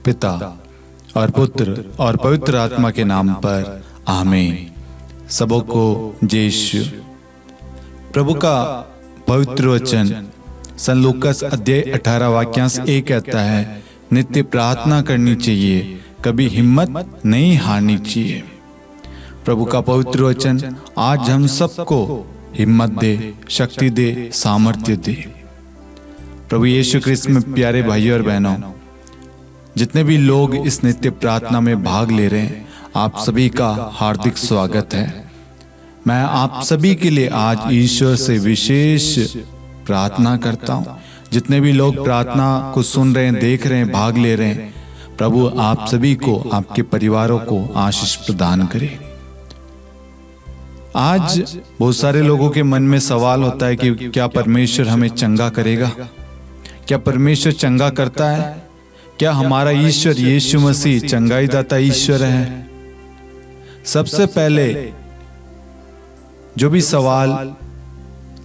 पिता और पुत्र और पवित्र आत्मा के नाम पर आमीन। सबों को जय यीशु। प्रभु का पवित्र वचन सन लूकास अध्याय 18 वाक्यांश 1 कहता है, नित्य प्रार्थना करनी चाहिए, कभी हिम्मत नहीं हारनी चाहिए। प्रभु का पवित्र वचन आज हम सबको हिम्मत दे, शक्ति दे, सामर्थ्य दे। प्रभु यीशु क्रिस्त में प्यारे भाइयों और बहनों, जितने भी लोग इस नित्य प्रार्थना में भाग ले रहे हैं, आप सभी का हार्दिक स्वागत है। मैं आप सभी के लिए आज ईश्वर से विशेष प्रार्थना करता हूँ। जितने भी लोग प्रार्थना को सुन रहे हैं, देख रहे हैं, भाग ले रहे हैं, प्रभु आप सभी को, आपके परिवारों को आशीष प्रदान करे। आज बहुत सारे लोगों के मन में सवाल होता है कि क्या परमेश्वर हमें चंगा करेगा? क्या परमेश्वर चंगा करता है? क्या हमारा ईश्वर यीशु मसीह चंगाई दाता ईश्वर है? सबसे पहले जो भी सवाल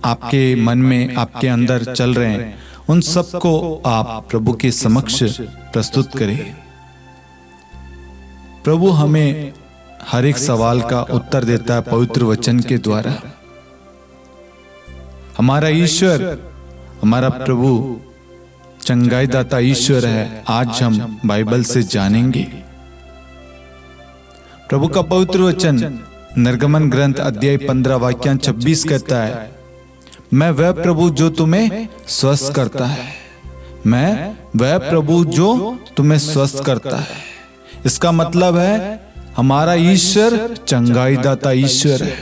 आपके मन में, आपके अंदर चल रहे हैं, उन सबको आप प्रभु के समक्ष प्रस्तुत करें। प्रभु हमें हर एक सवाल का उत्तर देता है पवित्र वचन के द्वारा। हमारा ईश्वर, हमारा प्रभु चंगाई दाता ईश्वर है, आज हम बाइबल से जानेंगे। प्रभु का पवित्र वचन निर्गमन ग्रंथ अध्याय 15 वाक्यांश 26 कहता है, मैं वह प्रभु जो तुम्हें स्वस्थ करता है, मैं वह प्रभु जो तुम्हें स्वस्थ करता है। इसका मतलब है हमारा ईश्वर चंगाई दाता ईश्वर है।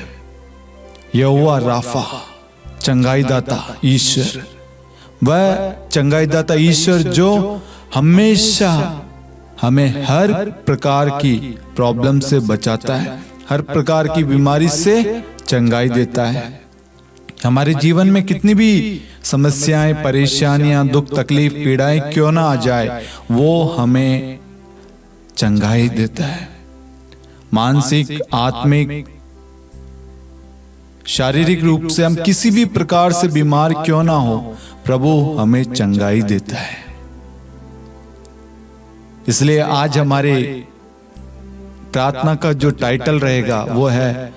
यहोवा राफा, चंगाई दाता ईश्वर, वह चंगाई दाता ईश्वर जो हमेशा हमें हर प्रकार की प्रॉब्लम से बचाता है, हर प्रकार की बीमारी से चंगाई देता है। हमारे जीवन में कितनी भी समस्याएं, परेशानियां, दुख, तकलीफ, पीड़ाएं क्यों ना आ जाए, वो हमें चंगाई देता है। मानसिक, आत्मिक, शारीरिक रूप से हम किसी भी प्रकार से बीमार क्यों ना हो, प्रभु हमें चंगाई देता है। इसलिए आज हमारे प्रार्थना का जो टाइटल रहेगा वो है,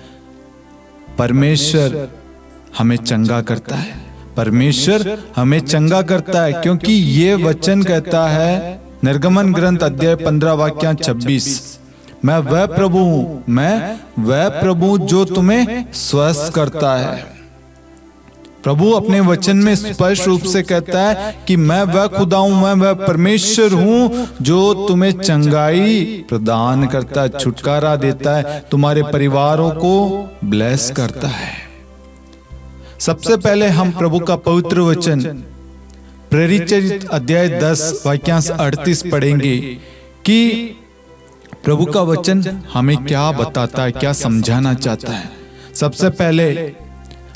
परमेश्वर हमें चंगा करता है। परमेश्वर हमें चंगा करता है, क्योंकि ये वचन कहता है निर्गमन ग्रंथ अध्याय 15 वाक्यांश 26, मैं वह प्रभु हूं, मैं वह प्रभु जो तुम्हें स्वस्थ करता है। प्रभु अपने वचन में स्पष्ट रूप से कहता है कि मैं वह खुदा हूं, मैं वह परमेश्वर हूं जो तुम्हें चंगाई प्रदान करता है, छुटकारा देता है, तुम्हारे परिवारों को ब्लेस करता है। सबसे पहले हम प्रभु का पवित्र वचन प्रेरित अध्याय 10 वाक्यांश 38 पढ़ेंगे कि प्रभु का वचन हमें क्या बताता है, क्या समझाना चाहता है। सबसे पहले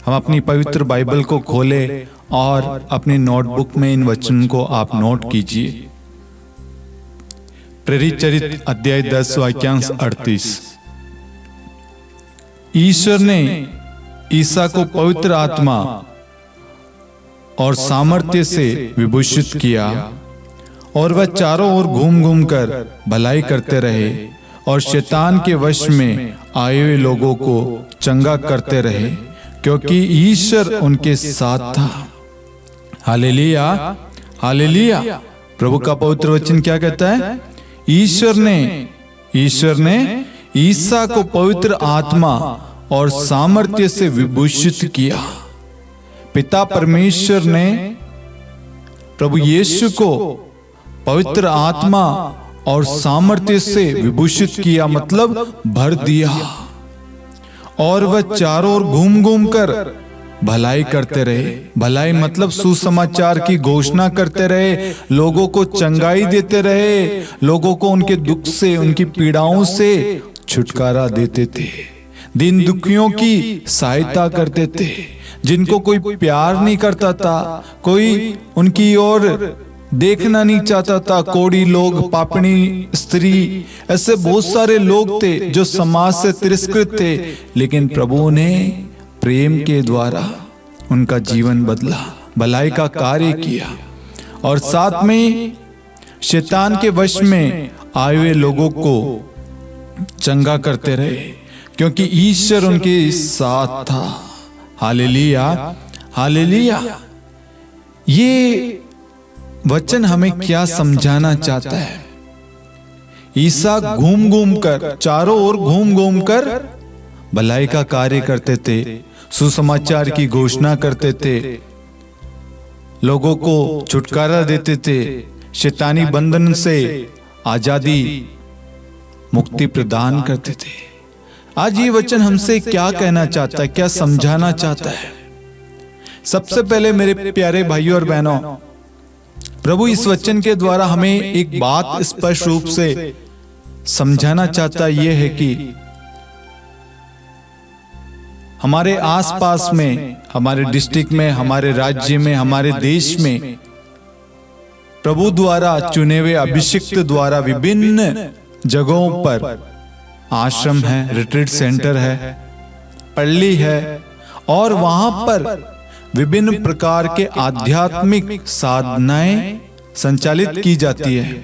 हम अपनी पवित्र बाइबल को खोलें और अपनी नोटबुक में इन वचन को आप नोट कीजिए। प्रेरित अध्याय 10 वाक्यांश 38, ईश्वर ने ईसा को पवित्र आत्मा और सामर्थ्य से विभूषित किया और वह चारों ओर घूम घूम कर भलाई करते रहे और शैतान के वश में आए हुए लोगों को चंगा करते रहे, क्योंकि ईश्वर उनके साथ था। Hallelujah, hallelujah. प्रभु का पवित्र वचन क्या कहता है? ईश्वर ने ईसा को पवित्र आत्मा और सामर्थ्य से विभूषित किया। पिता परमेश्वर ने प्रभु यीशु को पवित्र आत्मा और सामर्थ्य से विभूषित किया, मतलब भर दिया, और वह चारों ओर घूम घूम कर भलाई करते रहे। भलाई मतलब सुसमाचार की घोषणा करते रहे, लोगों को चंगाई देते रहे, लोगों को उनके दुख से, उनकी पीड़ाओं से छुटकारा देते थे, दीन दुखियों की सहायता करते थे। जिनको कोई प्यार नहीं करता था, कोई उनकी ओर देखना नहीं चाहता था, कोढ़ी लोग, पापणी स्त्री, ऐसे बहुत सारे लोग थे जो समाज से तिरस्कृत थे, लेकिन प्रभु ने प्रेम के द्वारा उनका जीवन बदला, भलाई का कार्य किया। और साथ में शैतान के वश में आए हुए लोगों को चंगा करते रहे, क्योंकि ईश्वर उनके साथ था। Hallelujah, hallelujah. ये वचन हमें क्या समझाना चाहता है? ईसा घूम घूम कर, चारों ओर घूम घूम कर भलाई का कार्य करते थे, सुसमाचार की घोषणा करते थे, लोगों को छुटकारा देते थे, शैतानी बंधन से आजादी, मुक्ति प्रदान करते थे। आज ये वचन हमसे क्या कहना चाहता है, क्या समझाना चाहता है? सबसे पहले मेरे प्यारे भाइयों और बहनों, प्रभु इस वचन के द्वारा हमें एक बात स्पष्ट रूप से समझाना चाहता यह है कि हमारे आसपास में, हमारे डिस्ट्रिक्ट में, हमारे राज्य में, हमारे देश में प्रभु द्वारा चुने हुए अभिषिक्त द्वारा विभिन्न जगहों पर आश्रम है, रिट्रीट सेंटर है, पल्ली है, और वहां पर विभिन्न प्रकार के आध्यात्मिक साधनाएं संचालित की जाती है।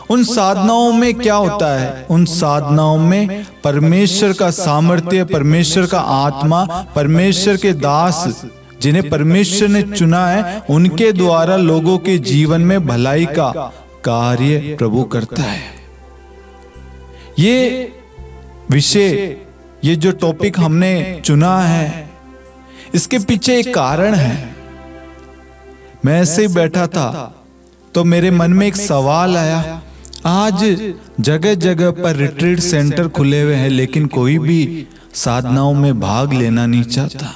उन साधनाओं में क्या होता है? उन साधनाओं में परमेश्वर का सामर्थ्य, परमेश्वर का आत्मा, परमेश्वर के दास जिन्हें परमेश्वर ने चुना है, उनके द्वारा लोगों के जीवन में भलाई का कार्य प्रभु करता है। ये विषय, ये जो टॉपिक हमने चुना है, इसके पीछे एक कारण है। मैं ऐसे ही बैठा था तो मेरे मन में एक सवाल आया। आज जगह जगह पर रिट्रीट सेंटर खुले हुए हैं, लेकिन कोई भी साधनाओं में भाग लेना नहीं चाहता।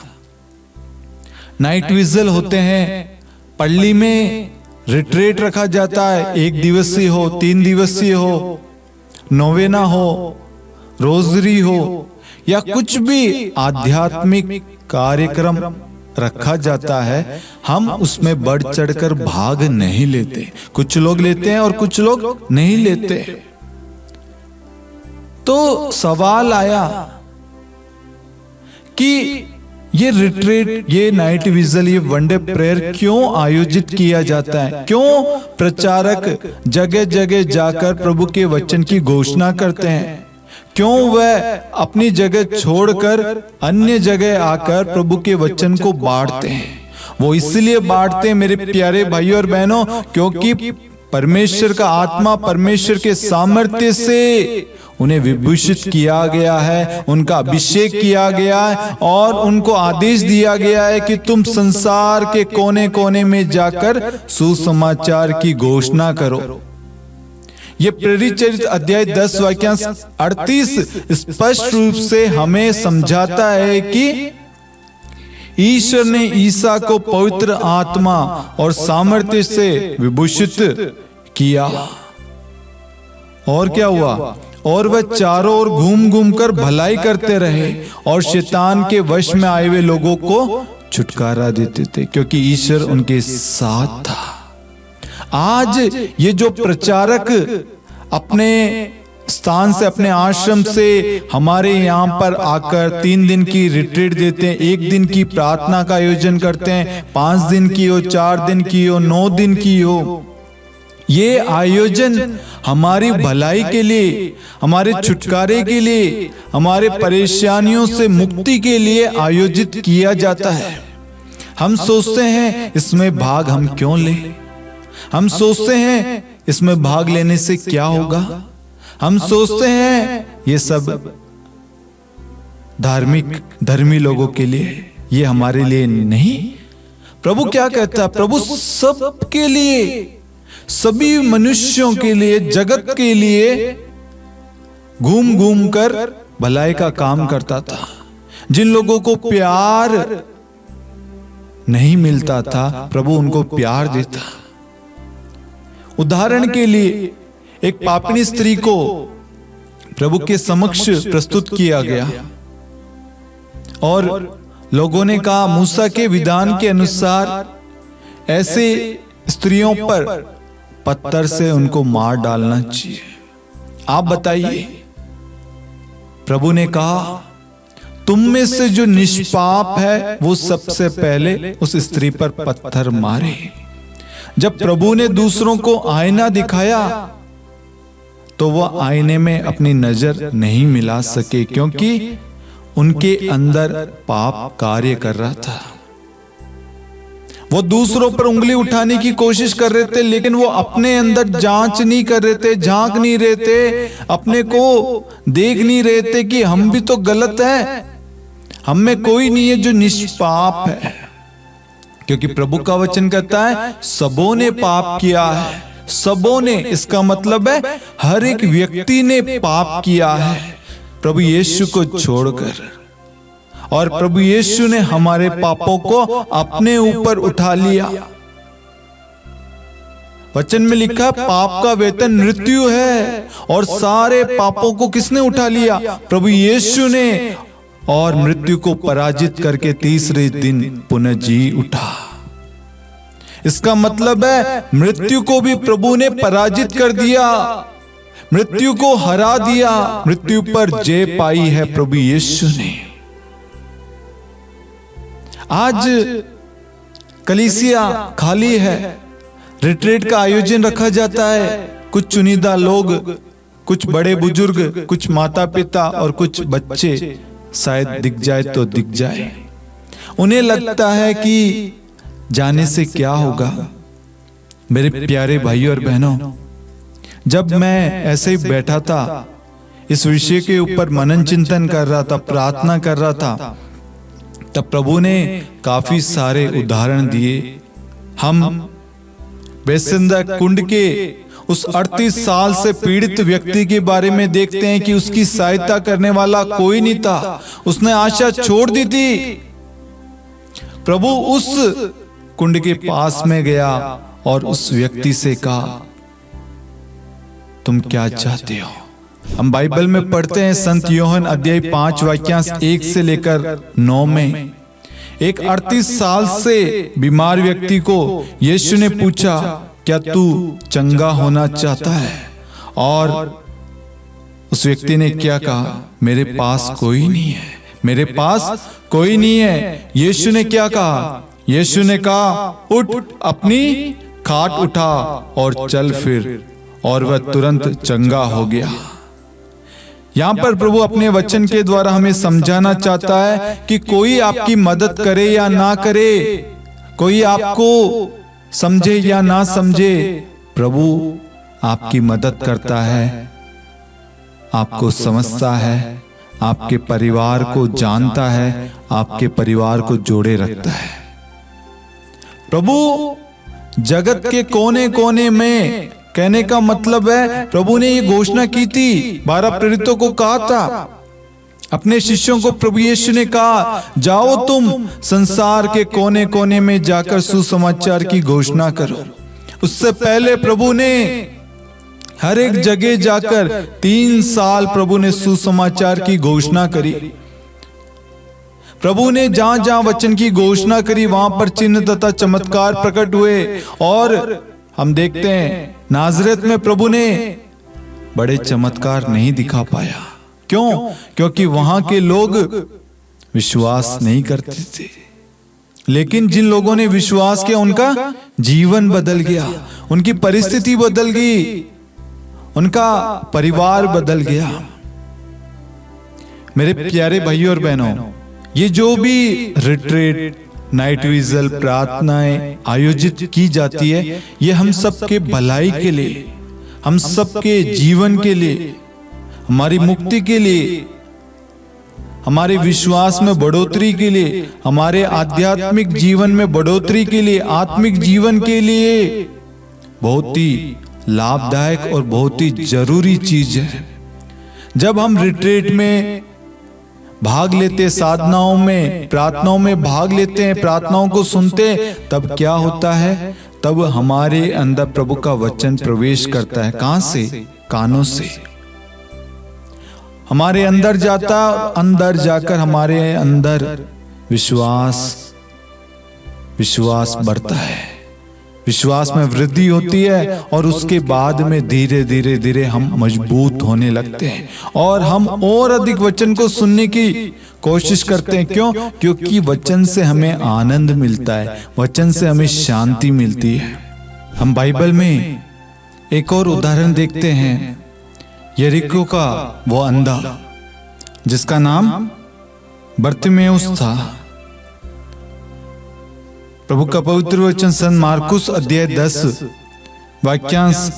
नाइट विजिल होते हैं, पल्ली में रिट्रीट रखा जाता है, 1 दिवसीय हो, 3 दिवसीय हो, नोवेना हो, रोजरी हो, या कुछ भी आध्यात्मिक कार्यक्रम रखा जाता है, हम उसमें बढ़ चढ़कर भाग नहीं लेते। कुछ लोग लेते हैं और कुछ लोग नहीं लेते। तो सवाल आया कि ये रिट्रीट, ये नाइट विजिल, ये वनडे प्रेयर क्यों आयोजित किया जाता है? क्यों प्रचारक जगह जगह जाकर प्रभु के वचन की घोषणा करते हैं? क्यों वह अपनी जगह छोड़कर अन्य जगह आकर प्रभु के वचन को बांटते हैं? वो इसलिए बांटते हैं मेरे प्यारे भाइयों और बहनों, क्योंकि परमेश्वर का आत्मा, परमेश्वर के सामर्थ्य से उन्हें विभूषित किया गया है, उनका अभिषेक किया गया है, और उनको आदेश दिया गया है कि तुम संसार के कोने कोने में जाकर सुसमाचार की घोषणा करो। ये प्रेरित चरित्र अध्याय 10 वाक्यांश 38 स्पष्ट रूप से हमें समझाता है कि ईश्वर ने ईसा को पवित्र आत्मा और सामर्थ्य से विभूषित किया। और क्या हुआ? और वह चारों ओर घूम घूम कर भलाई करते रहे और शैतान के वश में आए हुए लोगों को छुटकारा देते थे, क्योंकि ईश्वर उनके साथ था। आज ये जो प्रचारक अपने स्थान से, अपने आश्रम से हमारे यहाँ पर आकर 3 दिन की रिट्रीट देते हैं, 1 दिन की प्रार्थना का आयोजन करते हैं, 5 दिन की हो, 4 दिन की हो, 9 दिन की हो, ये आयोजन हमारी भलाई के लिए, हमारे छुटकारे के लिए, हमारे परेशानियों से मुक्ति के लिए आयोजित किया जाता है। हम सोचते हैं इसमें भाग हम क्यों लें? हम सोचते हैं इसमें भाग लेने से क्या होगा? हम सोचते हैं ये सब धर्मी लोगों के लिए, ये हमारे लिए नहीं। प्रभु क्या कहता है? प्रभु सबके लिए, सभी मनुष्यों के लिए, जगत के लिए घूम घूम कर भलाई का काम करता था। जिन लोगों को प्यार नहीं मिलता था, प्रभु उनको प्यार देता। उदाहरण के लिए एक पापिनी स्त्री को प्रभु के समक्ष प्रस्तुत किया गया और लोगों ने कहा मूसा के विधान के अनुसार ऐसे स्त्रियों पर पत्थर से उनको मार डालना चाहिए। आप बताइए। प्रभु ने कहा तुम में से जो निष्पाप है वो सबसे पहले उस स्त्री पर पत्थर मारे। जब प्रभु ने दूसरों को आईना दिखाया तो वह आईने में अपनी नजर नहीं मिला सके, क्योंकि उनके अंदर पाप कार्य कर रहा था। वो दूसरों पर उंगली उठाने की कोशिश कर रहे थे, लेकिन वो अपने अंदर जांच नहीं कर रहे थे, झांक नहीं रहे थे, अपने को देख नहीं रहे थे कि हम भी तो गलत है, हम में कोई नहीं है जो निष्पाप है। क्योंकि प्रभु का वचन कहता है सबों ने पाप किया है। सबों ने, इसका मतलब है हर एक व्यक्ति ने पाप किया है प्रभु यीशु को छोड़कर। और प्रभु यीशु ने हमारे पापों को अपने ऊपर उठा लिया। वचन में लिखा पाप का वेतन मृत्यु है, और सारे पापों को किसने उठा लिया? प्रभु यीशु ने। और मृत्यु को पराजित करके तीसरे दिन पुनः जी उठा। इसका मतलब है मृत्यु को भी प्रभु ने पराजित कर दिया, मृत्यु को हरा दिया, मृत्यु पर जय पाई है प्रभु यीशु ने। आज कलीसिया खाली है, रिट्रीट का आयोजन रखा जाता है, कुछ चुनिंदा लोग, कुछ बड़े बुजुर्ग, कुछ माता पिता और कुछ बच्चे शायद दिख जाए तो दिख जाए। उन्हें लगता है कि जाने से क्या होगा। मेरे प्यारे भाइयों और बहनों, जब मैं ऐसे ही बैठा था, इस विषय के ऊपर मनन चिंतन कर रहा था, प्रार्थना कर रहा था, तब प्रभु ने काफी सारे उदाहरण दिए। हम बेसिंदा कुंड के उस 38 साल से पीड़ित व्यक्ति के बारे में देखते हैं कि उसकी सहायता करने वाला कोई नहीं था, उसने आशा छोड़ दी थी। प्रभु उस कुंड के पास में गया और उस व्यक्ति से कहा, तुम क्या चाहते हो? हम बाइबल में पढ़ते हैं संत यूहन्ना अध्याय 5 वाक्यांश 1 से लेकर 9 में एक 38 साल से बीमार व्यक्ति को यीशु ने पूछा, क्या तू चंगा होना चाहता है? और उस व्यक्ति ने क्या कहा? मेरे पास कोई नहीं है, मेरे पास कोई नहीं है। यीशु ने क्या कहा? यीशु ने कहा, उठ, अपनी खाट उठा और चल फिर, और वह तुरंत चंगा हो गया। यहां पर प्रभु अपने वचन के द्वारा हमें समझाना चाहता है कि कोई आपकी मदद करे या ना करे, कोई आपको समझे या ना समझे, प्रभु आपकी मदद करता है, आपको समझता है, आपके परिवार को जानता है, आपके परिवार को जोड़े रखता है। प्रभु जगत के कोने कोने में, कहने का मतलब है प्रभु ने ये घोषणा की थी, 12 प्रेरितों को कहा था, अपने शिष्यों को प्रभु यीशु ने कहा, जाओ तुम संसार के कोने कोने में जाकर सुसमाचार की घोषणा करो। उससे पहले प्रभु ने हर एक जगह जाकर 3 साल प्रभु ने सुसमाचार की घोषणा करी। प्रभु ने जहां जहां वचन की घोषणा करी वहां पर चिन्ह तथा चमत्कार प्रकट हुए। और हम देखते हैं नाजरेत में प्रभु ने बड़े चमत्कार नहीं दिखा पाया। क्यों? क्योंकि वहां के लोग विश्वास नहीं करते थे। लेकिन जिन लोगों ने विश्वास किया उनका जीवन बदल गया, उनकी परिस्थिति बदल गई, उनका परिवार बदल गया। मेरे प्यारे भाइयों और बहनों, ये जो भी रिट्रीट, नाइट विजल, प्रार्थनाएं आयोजित की जाती है, ये हम सबके भलाई के लिए, हम सबके जीवन के लिए, हमारी मुक्ति के लिए, हमारे विश्वास में बढ़ोतरी के लिए, हमारे आध्यात्मिक जीवन में बढ़ोतरी के लिए, आत्मिक जीवन के लिए बहुत ही लाभदायक और बहुत ही जरूरी चीज है। जब हम रिट्रीट में भाग लेते, साधनाओं में, प्रार्थनाओं में भाग लेते हैं, प्रार्थनाओं को सुनते, तब क्या होता है? तब हमारे अंदर प्रभु का वचन प्रवेश करता है। कहां से? कानों से हमारे अंदर जाता, अंदर जाकर हमारे अंदर विश्वास बढ़ता है, विश्वास में वृद्धि होती है, और उसके बाद में धीरे धीरे धीरे हम मजबूत होने लगते हैं और हम और अधिक वचन को सुनने की कोशिश करते हैं। क्यों? क्योंकि वचन से हमें आनंद मिलता है, वचन से हमें शांति मिलती है। हम बाइबल में एक और उदाहरण देखते हैं, यरीको का वो अंधा जिसका नाम बर्तिमेउस था। प्रभु का पवित्र वचन संत मार्कुस अध्याय 10 वाक्यांश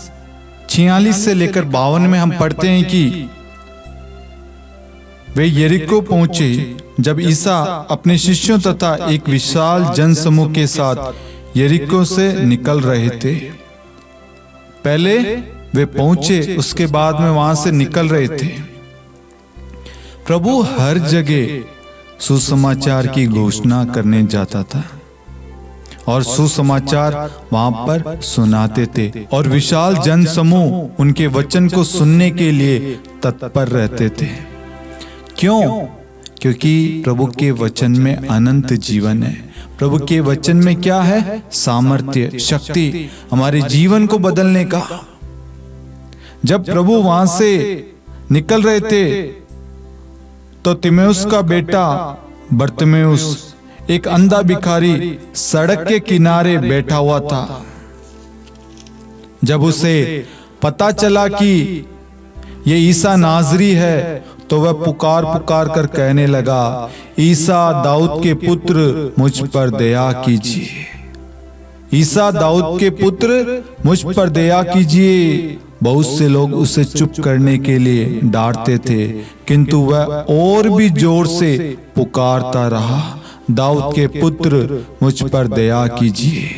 46 से लेकर 52 में हम पढ़ते हैं कि वे यरीको पहुंचे जब ईसा अपने शिष्यों तथा एक विशाल जनसमूह के साथ यरीको से निकल रहे थे। पहले वे पहुंचे, उसके बाद में वहां से निकल रहे थे। प्रभु हर जगह सुसमाचार की घोषणा करने जाता था और सुसमाचार वहां पर सुनाते थे और विशाल जनसमूह उनके वचन को सुनने के लिए तत्पर रहते थे। क्यों? क्योंकि प्रभु के वचन में अनंत जीवन है। प्रभु के वचन में क्या है? सामर्थ्य, शक्ति, हमारे जीवन को बदलने का। जब प्रभु वहां से निकल रहे थे तो तिमेउस का बेटा बर्तिमेउस, एक अंधा भिखारी, सड़क के किनारे बैठा हुआ था। जब उसे पता चला कि ये ईसा नाजरी है तो वह पुकार पुकार कर कहने लगा, ईसा दाऊद के पुत्र मुझ पर दया कीजिए, ईसा दाऊद के पुत्र मुझ पर दया कीजिए। बहुत से लोग उसे चुप करने के लिए डांटते थे, किंतु वह और भी जोर से पुकारता रहा, दाऊद के पुत्र मुझ पर दया कीजिए,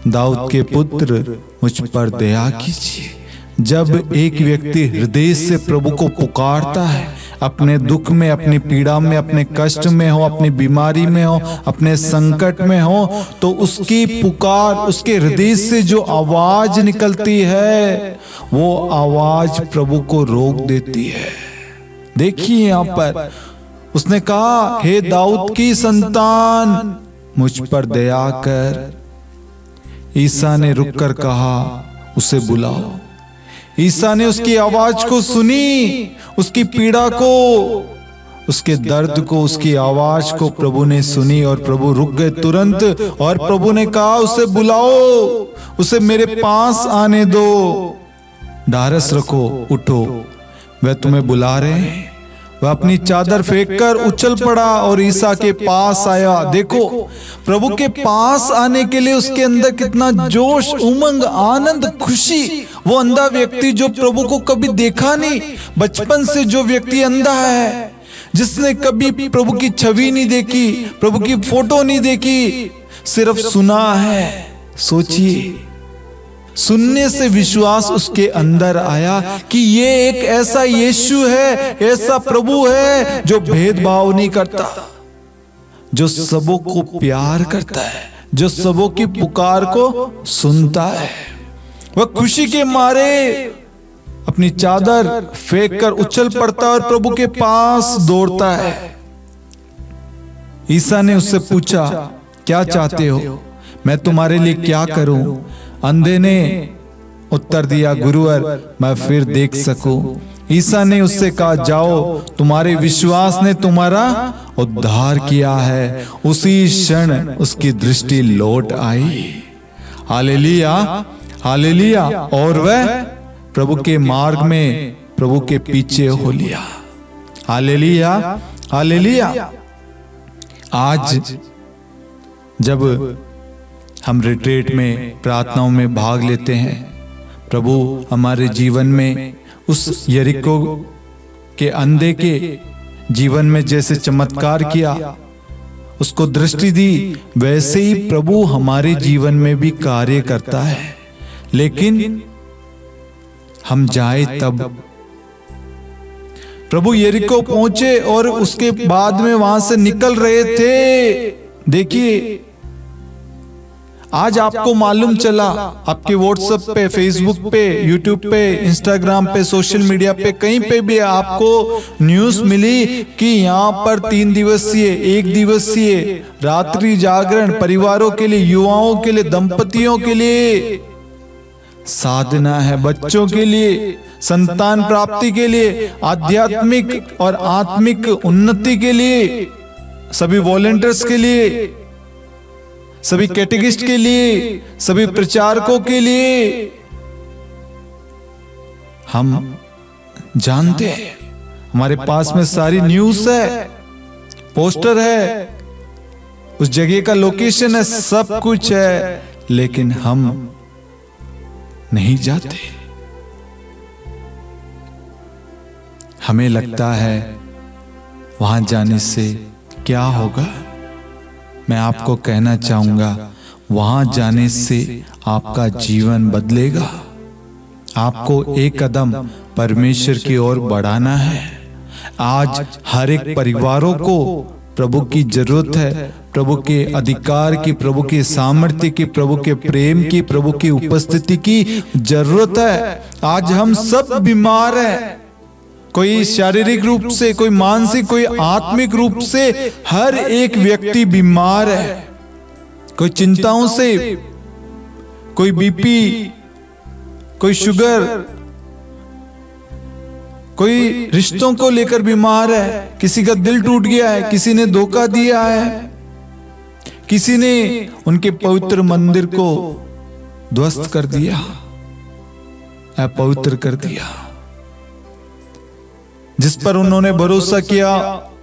दाऊद के पुत्र मुझ पर दया कीजिए। जब एक व्यक्ति हृदय से प्रभु को पुकारता है, अपने दुख में, अपनी पीड़ा में, अपने कष्ट में हो, अपनी बीमारी में हो, अपने संकट में हो, तो उसकी पुकार, उसके हृदय से जो आवाज निकलती है वो आवाज प्रभु को रोक देती है। देखिए यहाँ पर उसने कहा, हे दाऊद की संतान मुझ पर दया कर। ईसा ने रुककर कहा, उसे बुलाओ। ईसा ने उसकी आवाज को सुनी, उसकी पीड़ा को, उसके दर्द को, उसकी आवाज को प्रभु ने सुनी और प्रभु रुक गए तुरंत और प्रभु ने कहा, उसे बुलाओ, उसे मेरे पास आने दो। ढारस रखो, उठो, वह तुम्हें बुला रहे हैं। वह अपनी चादर फेंककर उछल पड़ा और ईसा के पास आया। देखो, प्रभु के पास आने के लिए उसके अंदर कितना जोश, उमंग, आनंद, खुशी। वो अंधा व्यक्ति जो प्रभु को कभी देखा नहीं, बचपन से जो व्यक्ति अंधा है, जिसने कभी प्रभु की छवि नहीं देखी, प्रभु की फोटो नहीं देखी, सिर्फ सुना है। सोचिए, सुनने से विश्वास उसके अंदर आया कि ये एक ऐसा यीशु है, ऐसा प्रभु है जो भेदभाव नहीं करता, जो सबों को प्यार करता है, जो सबों की पुकार को सुनता है। वह खुशी के मारे अपनी चादर फेंक कर उछल पड़ता और प्रभु के पास दौड़ता है। ईसा ने उससे पूछा, क्या चाहते हो, मैं तुम्हारे लिए क्या करूं? अंधे ने उत्तर दिया, गुरुवर, मैं फिर देख सकूं। ईसा ने उससे कहा, जाओ, तुम्हारे विश्वास ने तुम्हारा उद्धार किया है। उसी क्षण उसकी दृष्टि लौट आई। Hallelujah, hallelujah. और वह प्रभु के मार्ग में प्रभु के पीछे हो लिया। Hallelujah, hallelujah. आज जब हम रिट्रीट में, प्रार्थनाओं में भाग लेते हैं, प्रभु हमारे जीवन में उस यरीको के अंधे के जीवन में जैसे चमत्कार किया, उसको दृष्टि दी, वैसे ही प्रभु हमारे जीवन में भी कार्य करता है। लेकिन हम जाए तब। प्रभु यरीको पहुंचे और उसके बाद में वहां से निकल रहे थे। देखिए, आज आपको मालूम चला, आपके व्हाट्सएप पे, फेसबुक पे, यूट्यूब पे, इंस्टाग्राम पे, सोशल मीडिया पे, कहीं पे भी आपको न्यूज़ मिली कि यहाँ पर 3 दिवसीय, 1 दिवसीय रात्रि जागरण परिवारों के लिए, युवाओं के लिए, दंपतियों के लिए साधना है, बच्चों के लिए, संतान प्राप्ति के लिए, आध्यात्मिक और आत्मिक उन्नति के लिए, सभी वॉलंटियर्स के लिए, सभी कैटेगिस्ट के लिए, सभी प्रचारकों के लिए। हम जानते हैं, हमारे पास में सारी न्यूज़ है, पोस्टर है, उस जगह का लोकेशन है, सब कुछ है, लेकिन हम नहीं जाते। हमें लगता है वहां जाने से क्या होगा। मैं आपको कहना चाहूंगा, वहां जाने से आपका जीवन बदलेगा। आपको एक कदम परमेश्वर की ओर बढ़ाना है। आज हर एक परिवारों को प्रभु की जरूरत है, प्रभु के अधिकार की, प्रभु के सामर्थ्य की, प्रभु के प्रेम की, प्रभु की उपस्थिति की जरूरत है। आज हम सब बीमार हैं, कोई शारीरिक रूप से, कोई मानसिक, कोई आत्मिक रूप से, हर एक व्यक्ति बीमार है। कोई चिंताओं से, कोई बीपी, कोई शुगर, कोई रिश्तों को लेकर बीमार है, किसी का दिल टूट गया है, किसी ने धोखा दिया है, किसी ने उनके पवित्र मंदिर को ध्वस्त कर दिया, अपवित्र कर दिया। जिस पर उन्होंने भरोसा किया,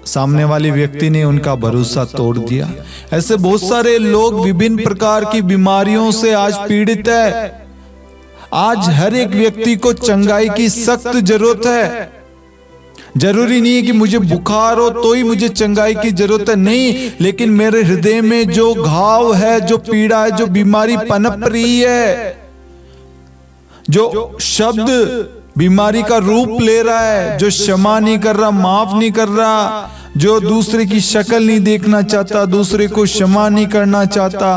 सामने वाले व्यक्ति ने उनका भरोसा तोड़ दिया। ऐसे बहुत सारे लोग विभिन्न प्रकार की बीमारियों से आज पीड़ित है। आज हर एक व्यक्ति को चंगाई की सख्त जरूरत है। जरूरी नहीं है कि मुझे बुखार हो तो ही मुझे चंगाई की जरूरत है, नहीं, लेकिन मेरे हृदय में जो घाव है, जो पीड़ा है, जो बीमारी पनप रही है, जो शब्द बीमारी का रूप ले रहा है, जो क्षमा नहीं कर रहा, माफ नहीं कर रहा, जो दूसरे की शक्ल नहीं देखना चाहता, दूसरे को क्षमा नहीं करना चाहता,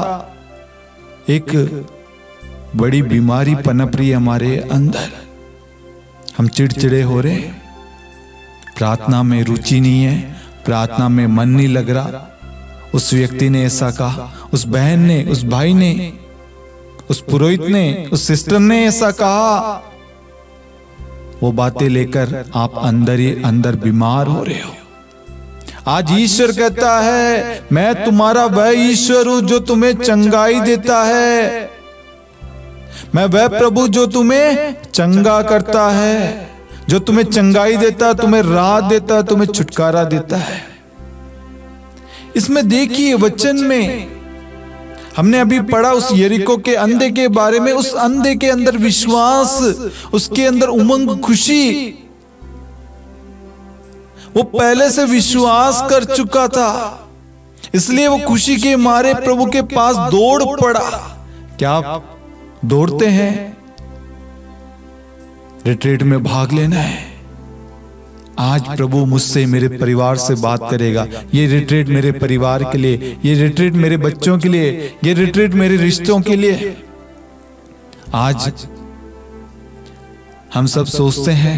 एक बड़ी बीमारी पनप रही है हमारे अंदर। हम चिड़चिड़े हो रहे, प्रार्थना में रुचि नहीं है, प्रार्थना में मन नहीं लग रहा। उस व्यक्ति ने ऐसा कहा, उस बहन ने, उस भाई ने, उस पुरोहित ने, उस सिस्टर ने ऐसा कहा। वो बातें लेकर आप अंदर ही अंदर बीमार हो रहे हो। आज ईश्वर कहता है, मैं तुम्हारा वह ईश्वर हूं जो तुम्हें चंगाई देता है। मैं वह प्रभु जो तुम्हें चंगा करता है, जो तुम्हें चंगाई देता, तुम्हें राहत देता, तुम्हें छुटकारा देता है। इसमें देखिए, वचन में हमने अभी पढ़ा उस यरीको के अंधे के बारे में। उस अंधे के अंदर विश्वास, उसके अंदर उमंग, खुशी, वो पहले से विश्वास कर चुका था, इसलिए वो खुशी के मारे प्रभु के पास दौड़ पड़ा। क्या आप दौड़ते हैं? रिट्रीट में भाग लेना है। आज प्रभु मुझसे, मेरे परिवार से बात करेगा। ये रिट्रीट मेरे परिवार के लिए, ये रिट्रीट मेरे बच्चों के लिए, ये रिट्रीट मेरे रिश्तों के लिए। आज हम सब सोचते हैं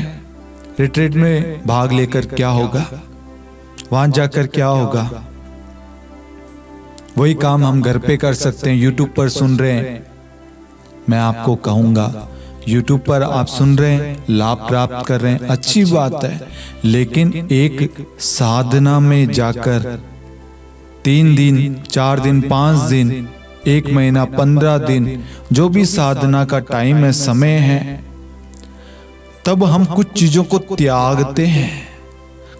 रिट्रीट में भाग लेकर क्या होगा, वहां जाकर क्या होगा। वही काम हम घर पे कर सकते हैं। यूट्यूब पर सुन रहे हैं, मैं आपको कहूंगा, यूट्यूब पर आप सुन रहे हैं, लाभ प्राप्त कर रहे हैं, अच्छी बात है, लेकिन एक साधना में जाकर 3 दिन, 4 दिन, 5 दिन, 1 महीना, 15 दिन, जो भी साधना का टाइम है, समय है, तब हम कुछ चीजों को त्यागते हैं,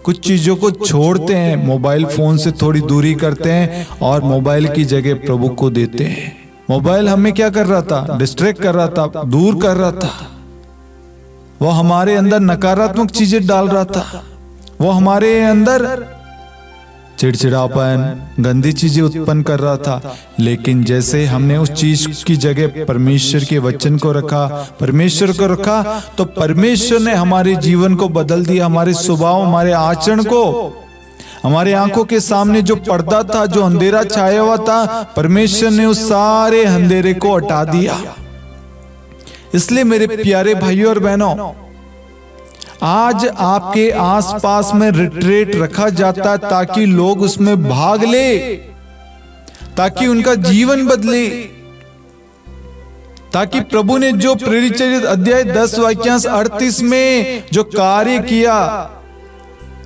कुछ चीजों को छोड़ते हैं, मोबाइल फोन से थोड़ी दूरी करते हैं और मोबाइल की जगह प्रभु को देते हैं। मोबाइल हमें क्या कर रहा था? डिस्ट्रैक्ट कर रहा था, दूर कर रहा था। वो हमारे अंदर नकारात्मक चीजें डाल रहा था, वो हमारे अंदर चिड़चिड़ापन, गंदी चीजें उत्पन्न कर रहा था। लेकिन जैसे हमने उस चीज की जगह परमेश्वर के वचन को रखा, परमेश्वर को रखा, तो परमेश्वर ने हमारे जीवन को बदल दिया, हमारे स्वभाव, हमारे आचरण को। हमारे आंखों के सामने जो पर्दा था, जो अंधेरा छाया हुआ था, परमेश्वर ने उस सारे अंधेरे को हटा दिया। इसलिए मेरे प्यारे भाइयों और बहनों, आज आपके आसपास में रिट्रीट रखा जाता है ताकि लोग उसमें भाग ले, ताकि उनका जीवन बदले, ताकि प्रभु ने जो प्रेरित अध्याय 10 वाक्यांश 38 में जो कार्य किया,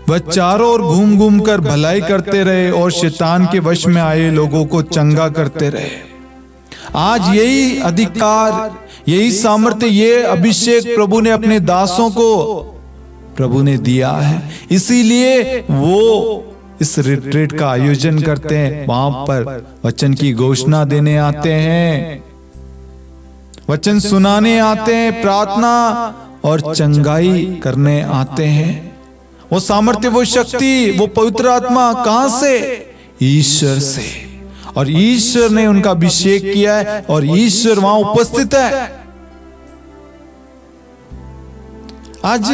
वह चारों ओर घूम घूम कर भलाई करते रहे और शैतान के वश में आए लोगों को चंगा करते रहे। आज यही अधिकार, यही सामर्थ्य, ये अभिषेक प्रभु ने अपने दासों को प्रभु ने दिया है। इसीलिए वो इस रिट्रीट का आयोजन करते हैं, वहां पर वचन की घोषणा देने आते हैं, वचन सुनाने आते हैं, प्रार्थना और चंगाई करने आते हैं। वो सामर्थ्य, वो शक्ति, वो पवित्र आत्मा कहां से? ईश्वर से। और ईश्वर ने उनका अभिषेक किया है और ईश्वर वहां उपस्थित है। आज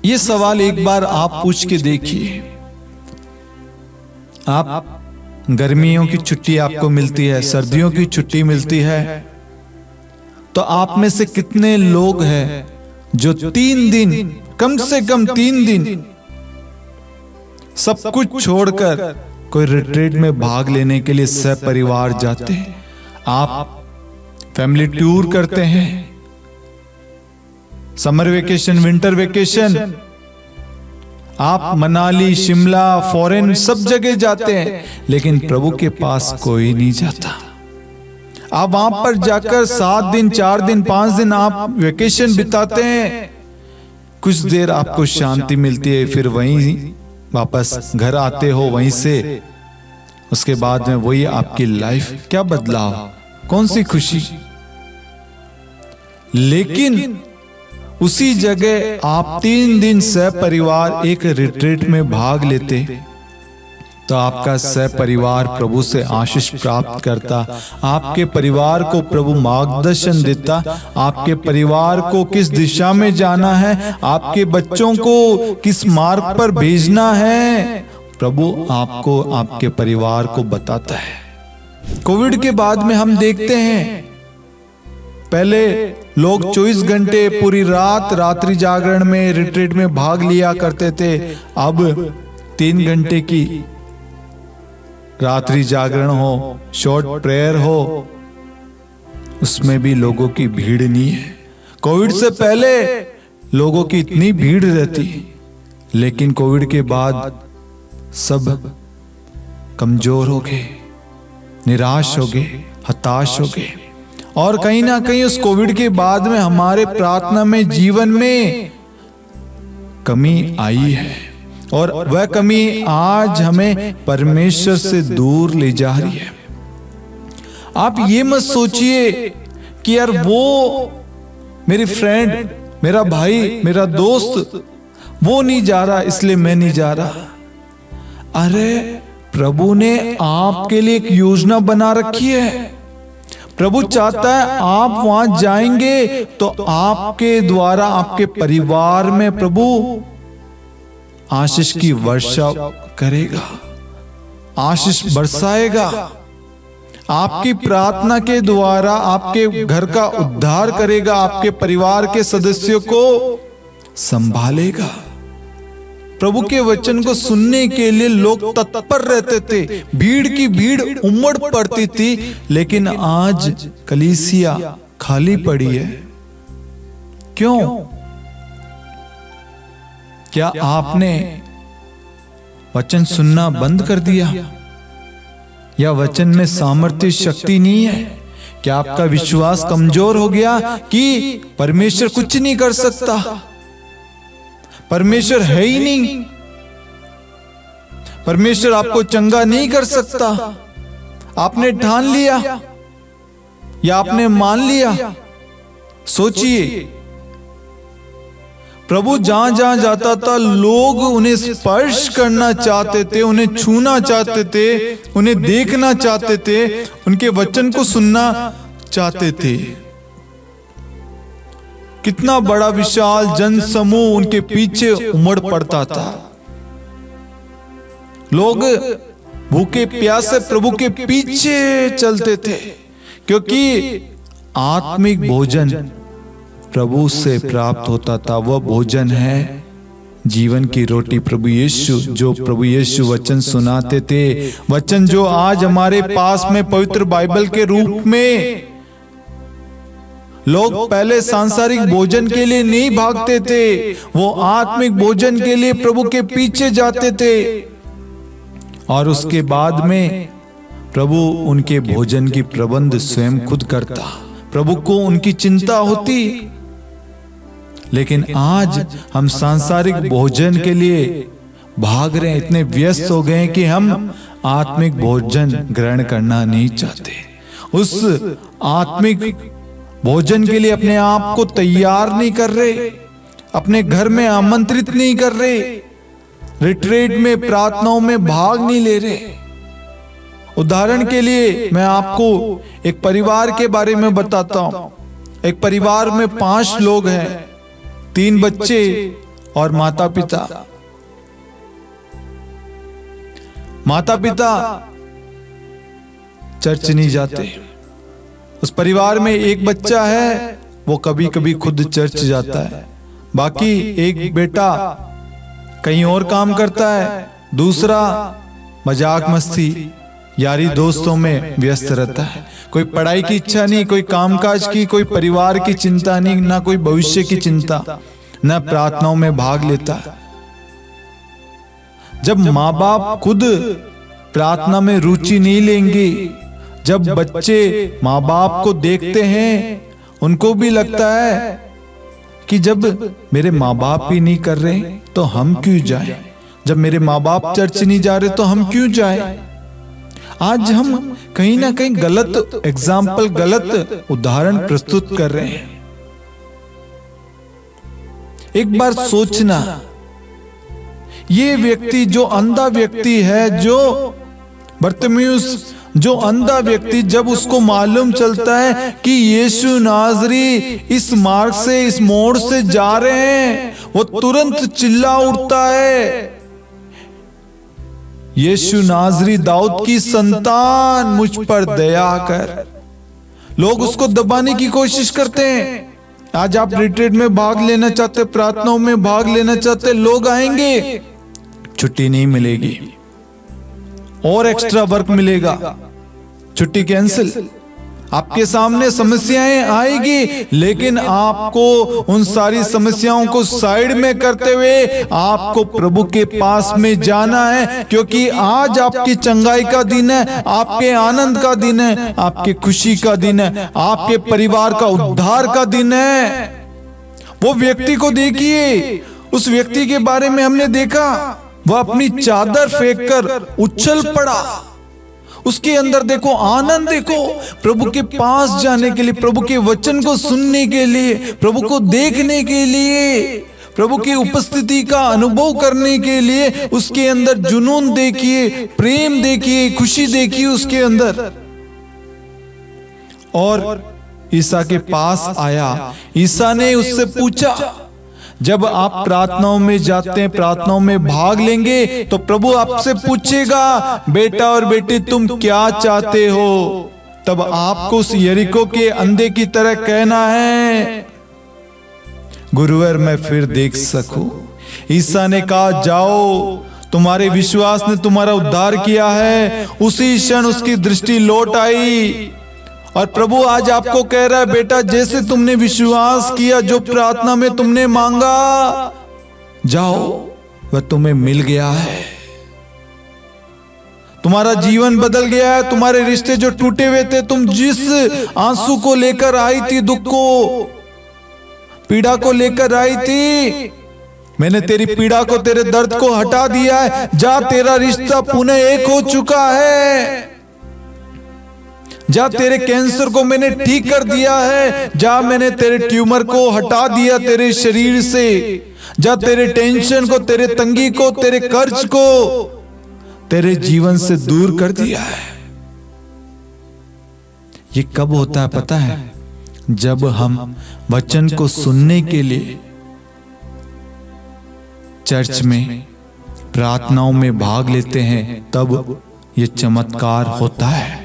ये सवाल एक बार आप पूछ के देखिए। आप गर्मियों की छुट्टी आपको मिलती है, सर्दियों की छुट्टी मिलती है, तो आप में से कितने लोग हैं जो 3 दिन, कम से कम 3 दिन सब कुछ छोड़कर कोई रिट्रीट में भाग लेने के लिए सपरिवार जाते हैं? आप फैमिली टूर करते हैं, समर वेकेशन, विंटर वेकेशन, आप मनाली, शिमला, फॉरेन सब जगह जाते हैं, लेकिन प्रभु के पास कोई नहीं जाता। आप वहां पर जाकर 7 दिन, 4 दिन, 5 दिन आप वेकेशन बिताते हैं, कुछ देर आपको शांति मिलती है, फिर वहीं वापस घर आते हो, वहीं से उसके बाद में वही आपकी लाइफ। क्या बदलाव, कौन सी खुशी। लेकिन उसी जगह आप 3 दिन सपरिवार एक रिट्रीट में भाग लेते, तो आपका सपरिवार प्रभु से आशीष प्राप्त करता, आपके परिवार को प्रभु मार्गदर्शन देता, आपके परिवार को किस दिशा में जाना है, आपके बच्चों को किस मार्ग पर भेजना है, प्रभु आपको, आपके परिवार को बताता है। कोविड के बाद में हम देखते हैं, पहले लोग 24 घंटे पूरी रात रात्रि जागरण में, रिट्रीट में भाग लिया करते थे। अब 3 घंटे की रात्रि जागरण हो, शॉर्ट प्रेयर हो, उसमें भी लोगों की भीड़ नहीं है। कोविड से पहले लोगों की इतनी भीड़ रहती, लेकिन कोविड के बाद सब कमजोर हो गए, निराश हो गए, हताश हो गए। और कहीं ना कहीं उस कोविड के बाद में हमारे प्रार्थना में, जीवन में कमी आई है, और वह कमी आज हमें परमेश्वर से दूर ले जा रही है। आप ये मत सोचिए कि यार वो मेरी फ्रेंड, मेरा भाई, मेरा दोस्त वो नहीं जा रहा इसलिए मैं नहीं जा रहा। अरे प्रभु ने आपके लिए एक योजना बना रखी है। प्रभु चाहता है आप वहां जाएंगे तो आपके द्वारा आपके परिवार में प्रभु आशीष की वर्षा करेगा, आशीष बरसाएगा। आपकी प्रार्थना के द्वारा आपके घर का उद्धार करेगा, आपके परिवार के सदस्यों को संभालेगा। प्रभु के वचन को सुनने के लिए लोग तत्पर रहते थे, भीड़ की भीड़ उमड़ पड़ती थी, लेकिन आज कलीसिया खाली पड़ी है। क्यों? क्या आपने वचन सुनना बंद कर दिया? या वचन में सामर्थ्य, शक्ति नहीं है? क्या आपका विश्वास कमजोर हो गया कि परमेश्वर कुछ नहीं कर सकता, परमेश्वर है ही नहीं, परमेश्वर आपको चंगा नहीं कर सकता? आपने ठान लिया या आपने मान लिया? सोचिए, प्रभु जहां जहां जाता था लोग उन्हें स्पर्श करना चाहते थे, उन्हें छूना चाहते थे, उन्हें देखना चाहते थे, उनके वचन को सुनना चाहते थे। कितना बड़ा विशाल जन समूह उनके पीछे उमड़ पड़ता था। लोग भूखे प्यासे प्रभु के पीछे चलते थे, क्योंकि आत्मिक भोजन प्रभु से प्राप्त होता था। वह भोजन है जीवन की रोटी, प्रभु यीशु। जो प्रभु यीशु वचन सुनाते थे, वचन जो आज हमारे पास में पवित्र बाइबल के रूप में लोग पहले सांसारिक भोजन के लिए नहीं भागते थे, वो आत्मिक भोजन के लिए प्रभु के पीछे जाते थे और उसके बाद में प्रभु उनके भोजन की प्रबंध स्वयं खुद करता। प्रभु को उनकी चिंता होती। लेकिन आज हम सांसारिक भोजन के लिए भाग रहे हैं, इतने व्यस्त हो गए कि हम आत्मिक भोजन ग्रहण करना नहीं चाहते। उस आत्मिक भोजन के लिए अपने आप को तैयार नहीं कर रहे, अपने घर में आमंत्रित नहीं कर रहे, रिट्रीट में प्रार्थनाओं में भाग नहीं ले रहे। उदाहरण के लिए मैं आपको एक परिवार के बारे में बताता हूं। एक परिवार में 5 लोग हैं, 3 बच्चे और माता पिता। माता पिता चर्च नहीं जाते। उस परिवार में एक बच्चा है, वो कभी कभी खुद चर्च जाता है। बाकी एक बेटा कहीं और काम करता है, दूसरा मजाक मस्ती यारी दोस्तों में व्यस्त रहता है। कोई पढ़ाई की इच्छा नहीं, कोई कामकाज की, कोई परिवार की चिंता नहीं, ना कोई भविष्य की चिंता, ना प्रार्थनाओं में भाग लेता। जब माँ बाप खुद प्रार्थना में रुचि नहीं लेंगे, जब बच्चे माँ बाप को देखते हैं, उनको भी लगता है कि जब मेरे माँ बाप ही नहीं कर रहे तो हम क्यों जाएं? जब मेरे माँ बाप चर्च नहीं जा रहे तो हम क्यों जाएं? आज हम कहीं ना कहीं गलत एग्जाम्पल, गलत उदाहरण प्रस्तुत कर रहे हैं। एक बार सोचना, ये व्यक्ति जो अंधा व्यक्ति है, जो बर्तिमेउस जो अंधा व्यक्ति, जब उसको मालूम चलता है कि यीशु नाजरी इस मार्ग से, इस मोड़ से जा रहे हैं, वो तुरंत चिल्ला उठता है, यीशु नाजरी दाऊद की संतान, मुझ पर दया कर। लोग उसको दबाने की कोशिश करते हैं। आज आप रिट्रीट में भाग लेना चाहते, प्रार्थनाओं में भाग लेना चाहते, लोग आएंगे, छुट्टी नहीं मिलेगी और एक्स्ट्रा वर्क मिलेगा, छुट्टी कैंसिल। आपके सामने समस्याएं आएगी, लेकिन आपको उन सारी समस्याओं को साइड में करते हुए आपको प्रभु के पास में जाना है, क्योंकि आज आपकी चंगाई का दिन है, आपके आनंद का दिन है, आपके खुशी का दिन है, आपके परिवार का उद्धार का दिन है। वो व्यक्ति को देखिए, उस व्यक्ति के बारे में हमने देखा, वह अपनी चादर फेंककर उछल पड़ा। उसके अंदर देखो आनंद, देखो प्रभु के पास जाने के लिए, प्रभु के वचन को सुनने के लिए, प्रभु को देखने के लिए, प्रभु की उपस्थिति का अनुभव करने के लिए उसके अंदर जुनून देखिए, प्रेम देखिए, खुशी देखिए उसके अंदर। और ईसा के पास आया। ईसा ने उससे पूछा, जब आप प्रार्थनाओं में जाते हैं, प्रार्थनाओं में भाग लेंगे, तो प्रभु आपसे पूछेगा, बेटा और बेटी तुम क्या चाहते हो? तब आपको उस यरीको के अंधे की तरह कहना है, गुरुवर मैं फिर देख सकूं। ईसा ने कहा, जाओ, तुम्हारे विश्वास ने तुम्हारा उद्धार किया है। उसी क्षण उसकी दृष्टि लौट आई। और प्रभु आज आपको कह रहा है, बेटा जैसे तुमने विश्वास किया, जो प्रार्थना में तुमने मांगा, जाओ, वह तुम्हें मिल गया है। तुम्हारा जीवन बदल गया है। तुम्हारे रिश्ते जो टूटे हुए थे, तुम जिस आंसू को लेकर आई थी, दुख को, पीड़ा को लेकर आई थी, मैंने तेरी पीड़ा को, तेरे दर्द को हटा दिया है। जा, तेरा रिश्ता पुनः एक हो चुका है। जा, तेरे कैंसर को मैंने ठीक कर दिया है। जा, मैंने तेरे ट्यूमर को हटा दिया तेरे शरीर से। जा, तेरे टेंशन को, तेरे तंगी को, तेरे कर्ज को तेरे जीवन से दूर कर दिया है। ये कब होता है पता है? जब हम वचन को सुनने के लिए चर्च में, प्रार्थनाओं में भाग लेते हैं, तब ये चमत्कार होता है।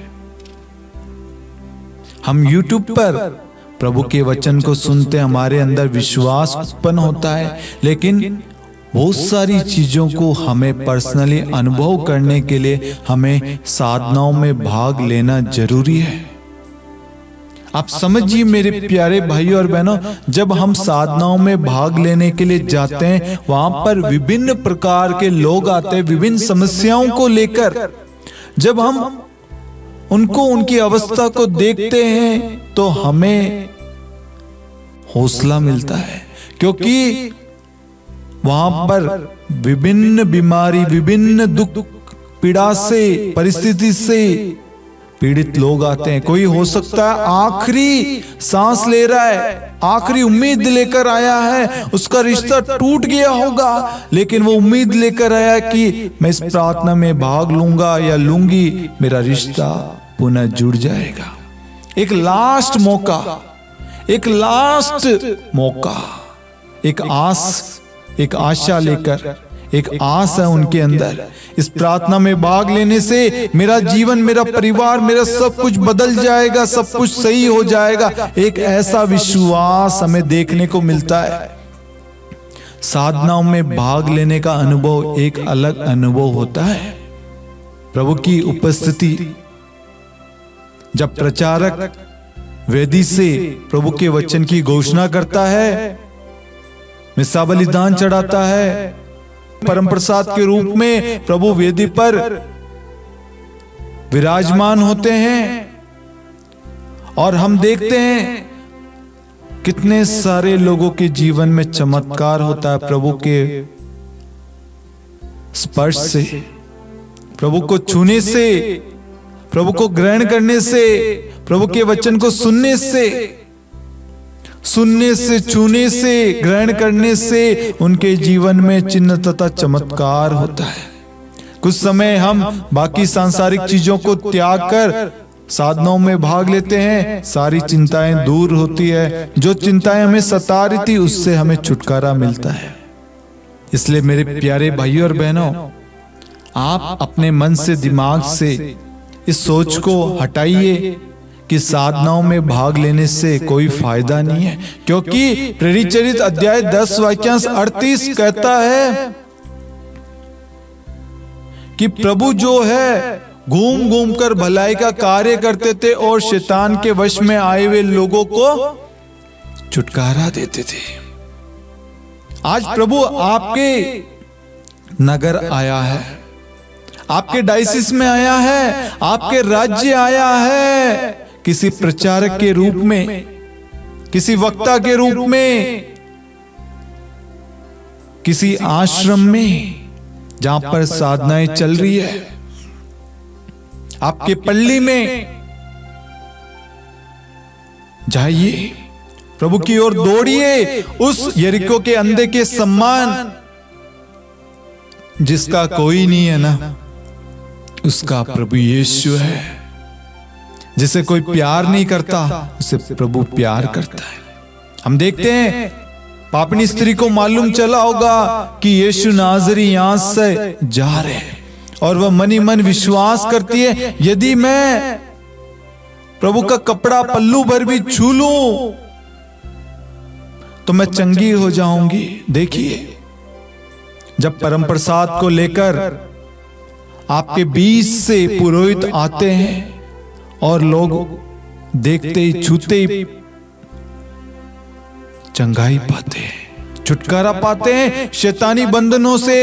हम YouTube पर प्रभु के वचन को सुनते, हमारे अंदर विश्वास उत्पन्न होता है, लेकिन बहुत सारी चीजों को हमें पर्सनली अनुभव करने के लिए हमें साधनाओं में भाग लेना जरूरी है। आप समझिए मेरे प्यारे भाइयों और बहनों, जब हम साधनाओं में भाग लेने के लिए जाते हैं, वहां पर विभिन्न प्रकार के लोग आते हैं, विभिन्न समस्याओं को लेकर। जब हम उनको, उनकी अवस्था को देखते हैं तो हमें हौसला मिलता है, क्योंकि वहां पर विभिन्न बीमारी, विभिन्न दुख पीड़ा से, परिस्थिति से पीड़ित लोग आते हैं। कोई हो सकता है आखिरी सांस ले रहा है, आखिरी उम्मीद लेकर आया है, उसका रिश्ता टूट गया होगा, लेकिन वो उम्मीद लेकर आया कि मैं इस प्रार्थना में भाग लूंगा या लूंगी, मेरा रिश्ता पुनः जुड़ जाएगा। एक लास्ट मौका, एक लास्ट मौका, एक आस, एक आशा लेकर, एक आस है उनके अंदर, इस प्रार्थना में भाग लेने से मेरा जीवन, मेरा परिवार, मेरा सब कुछ बदल जाएगा, सब कुछ सही हो जाएगा। एक ऐसा विश्वास हमें देखने को मिलता है। साधनाओं में भाग लेने का अनुभव एक अलग अनुभव होता है। प्रभु की उपस्थिति, जब प्रचारक वेदी से प्रभु के वचन की घोषणा करता है, मिस्सा बलिदान चढ़ाता है, परम प्रसाद के रूप में प्रभु वेदी पर विराजमान होते हैं, और हम देखते हैं कितने सारे लोगों के जीवन में चमत्कार होता है प्रभु के स्पर्श से, प्रभु को छूने से, प्रभु को ग्रहण करने से, प्रभु के वचन को सुनने से, छूने से, ग्रहण करने से उनके जीवन में चिन्ह तथा चमत्कार होता है। कुछ समय हम बाकी सांसारिक चीजों को त्याग कर साधनाओं में भाग लेते हैं, सारी चिंताएं दूर होती है, जो चिंताएं हमें सता रही थी उससे हमें छुटकारा मिलता है। इसलिए मेरे प्यारे भाइयों और बहनों, आप अपने मन से, दिमाग से इस सोच को हटाइए कि साधनाओं में भाग लेने से कोई फायदा नहीं है, क्योंकि प्रेरित चरित अध्याय 10 वाक्यांश 38 कहता है कि प्रभु जो है घूम घूम कर भलाई का कार्य करते थे और शैतान के वश में आए हुए लोगों को छुटकारा देते थे। आज प्रभु आपके नगर आया है, आपके डायसिस में आया है, आपके राज्य आया है, किसी प्रचारक के रूप में, किसी वक्ता के रूप में, किसी आश्रम में जहां पर साधनाएं चल रही है, आपके पल्ली में जाइए, प्रभु की ओर दौड़िए, उस यरीको के अंधे के सम्मान जिसका कोई नहीं है ना, उसका प्रभु यीशु है। जिसे कोई प्यार नहीं करता उसे प्रभु प्यार करता है। हम देखते हैं पापनी स्त्री को मालूम चला होगा कि यीशु नाज़री यहां से जा रहे हैं, और वह मनी मन विश्वास करती है, यदि मैं प्रभु का कपड़ा पल्लू भर भी छू लूं तो मैं चंगी हो जाऊंगी। देखिए, जब परम प्रसाद को लेकर आपके बीच से पुरोहित आते हैं और लोग देखते ही, छूते ही चंगाई पाते हैं, छुटकारा पाते हैं शैतानी बंधनों से,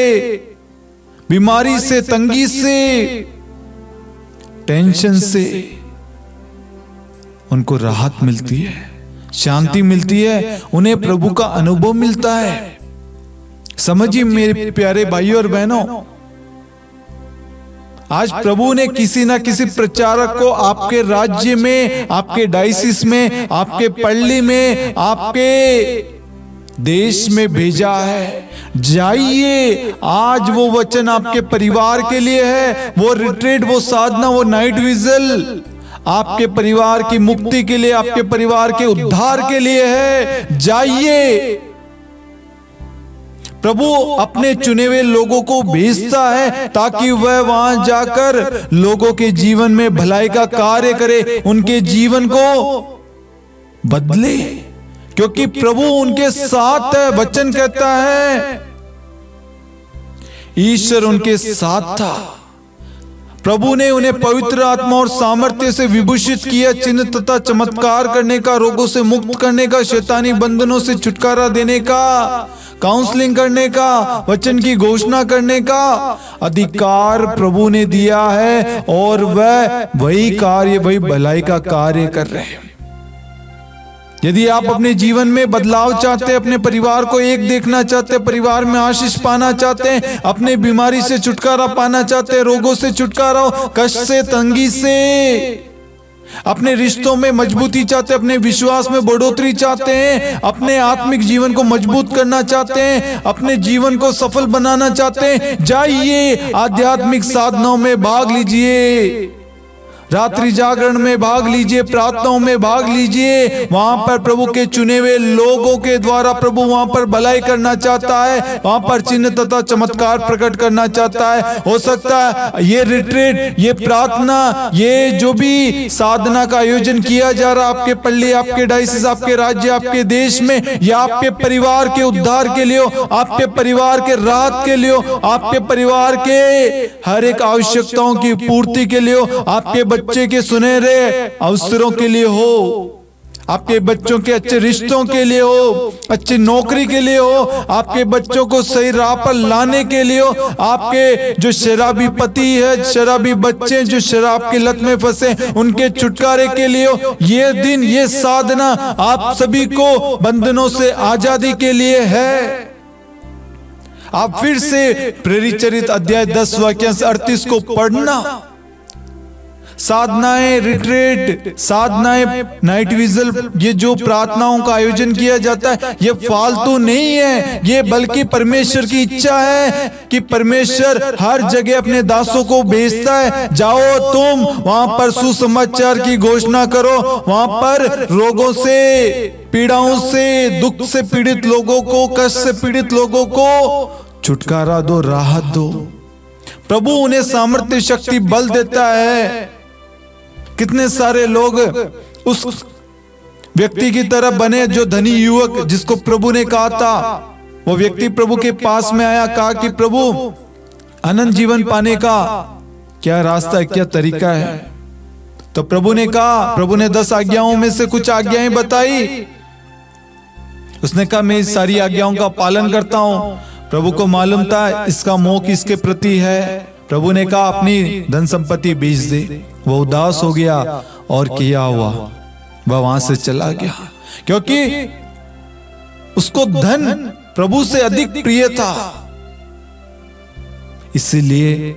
बीमारी से, तंगी से, टेंशन से, उनको राहत मिलती है, शांति मिलती है, उन्हें प्रभु का अनुभव मिलता है। समझिए मेरे प्यारे भाइयों और बहनों, आज प्रभु ने किसी ना किसी प्रचारक को आपके राज्य में, आपके डायसिस में, आपके पल्ली में, आपके देश में भेजा है। जाइए, आज वो वचन आपके परिवार के लिए है, वो रिट्रीट, वो साधना, वो नाइट विजिल आपके परिवार की मुक्ति के लिए, आपके परिवार के उद्धार के लिए है। जाइए, प्रभु अपने चुने हुए लोगों को भेजता है ताकि वह वहां जाकर लोगों के जीवन में भलाई का कार्य करे, उनके जीवन को बदले, क्योंकि प्रभु उनके साथ है। वचन कहता है ईश्वर उनके साथ था, प्रभु ने उन्हें पवित्र आत्मा और सामर्थ्य से विभूषित किया, चिन्ह तथा चमत्कार करने का, रोगों से मुक्त करने का, शैतानी बंधनों से छुटकारा देने का, काउंसलिंग करने का, वचन की घोषणा करने का अधिकार प्रभु ने दिया है। और वह वही कार्य, वही भलाई का कार्य कर रहे हैं। यदि आप अपने जीवन में बदलाव चाहते हैं, अपने परिवार को एक देखना चाहते हैं, परिवार में आशीष पाना चाहते हैं, अपने बीमारी से छुटकारा पाना चाहते हैं, रोगों से छुटकारा हो, कष्ट से, तंगी से, अपने रिश्तों में मजबूती चाहते हैं, अपने विश्वास में बढ़ोतरी चाहते हैं, अपने आत्मिक जीवन को मजबूत करना चाहते हैं, अपने जीवन को सफल बनाना चाहते हैं, जाइए आध्यात्मिक साधनों में भाग लीजिए, रात्रि जागरण में भाग लीजिए, प्रार्थनाओं में भाग लीजिए। वहां पर प्रभु के चुने हुए लोगों के द्वारा प्रभु वहां पर भलाई करना चाहता है, वहां पर चिन्ह तथा चमत्कार प्रकट करना चाहता है। हो सकता है ये रिट्रीट, ये प्रार्थना, ये जो भी साधना का आयोजन किया जा रहा है आपके पल्ली, आपके डायसिस, आपके राज्य, आपके देश में, या आपके परिवार के उद्धार के लिए हो, आपके परिवार के राहत के लिए हो, आपके परिवार के हर एक आवश्यकताओं की पूर्ति के लिए हो, आपके बच्चे के सुनहरे अवसरों के लिए हो, आपके बच्चों के अच्छे रिश्तों के लिए हो, अच्छी नौकरी के लिए हो, आपके बच्चों को सही राह पर लाने के लिए हो, आपके जो शराबी पति है, शराबी बच्चे जो शराब की लत में फंसे, उनके छुटकारे के लिए हो। ये दिन, ये साधना आप सभी को बंधनों से आजादी के लिए है। आप फिर से प्रेरित चरित्र अध्याय 10 वाक्य 38 को पढ़ना। साधनाएं, रिट्रीट, साधनाएं, नाइट विजल, ये जो प्रार्थनाओं का आयोजन किया जाता है, ये फालतू नहीं है, ये बल्कि परमेश्वर की इच्छा है कि परमेश्वर हर जगह अपने दासों को भेजता है। जाओ तुम वहां पर सुसमाचार की घोषणा करो, वहां पर रोगों से, पीड़ाओं से, दुख से पीड़ित लोगों को, कष्ट से पीड़ित लोगों को छुटकारा दो, राहत दो। प्रभु उन्हें सामर्थ्य, शक्ति, बल देता है। कितने सारे लोग उस व्यक्ति की तरह बने जो धनी युवक, जिसको प्रभु ने कहा था, वो व्यक्ति प्रभु के पास में आया, कहा कि प्रभु अनंत जीवन पाने का क्या रास्ता है, क्या तरीका है? तो प्रभु ने कहा, प्रभु ने 10 आज्ञाओं में से कुछ आज्ञाएं बताई। उसने कहा मैं इस सारी आज्ञाओं का पालन करता हूं। प्रभु को मालूम था इसका मोह किसके प्रति है। प्रभु ने कहा अपनी धन संपत्ति बेच दे। वो उदास हो गया और किया हुआ वह वहां से चला गया, क्योंकि उसको धन प्रभु से अधिक प्रिय था। इसलिए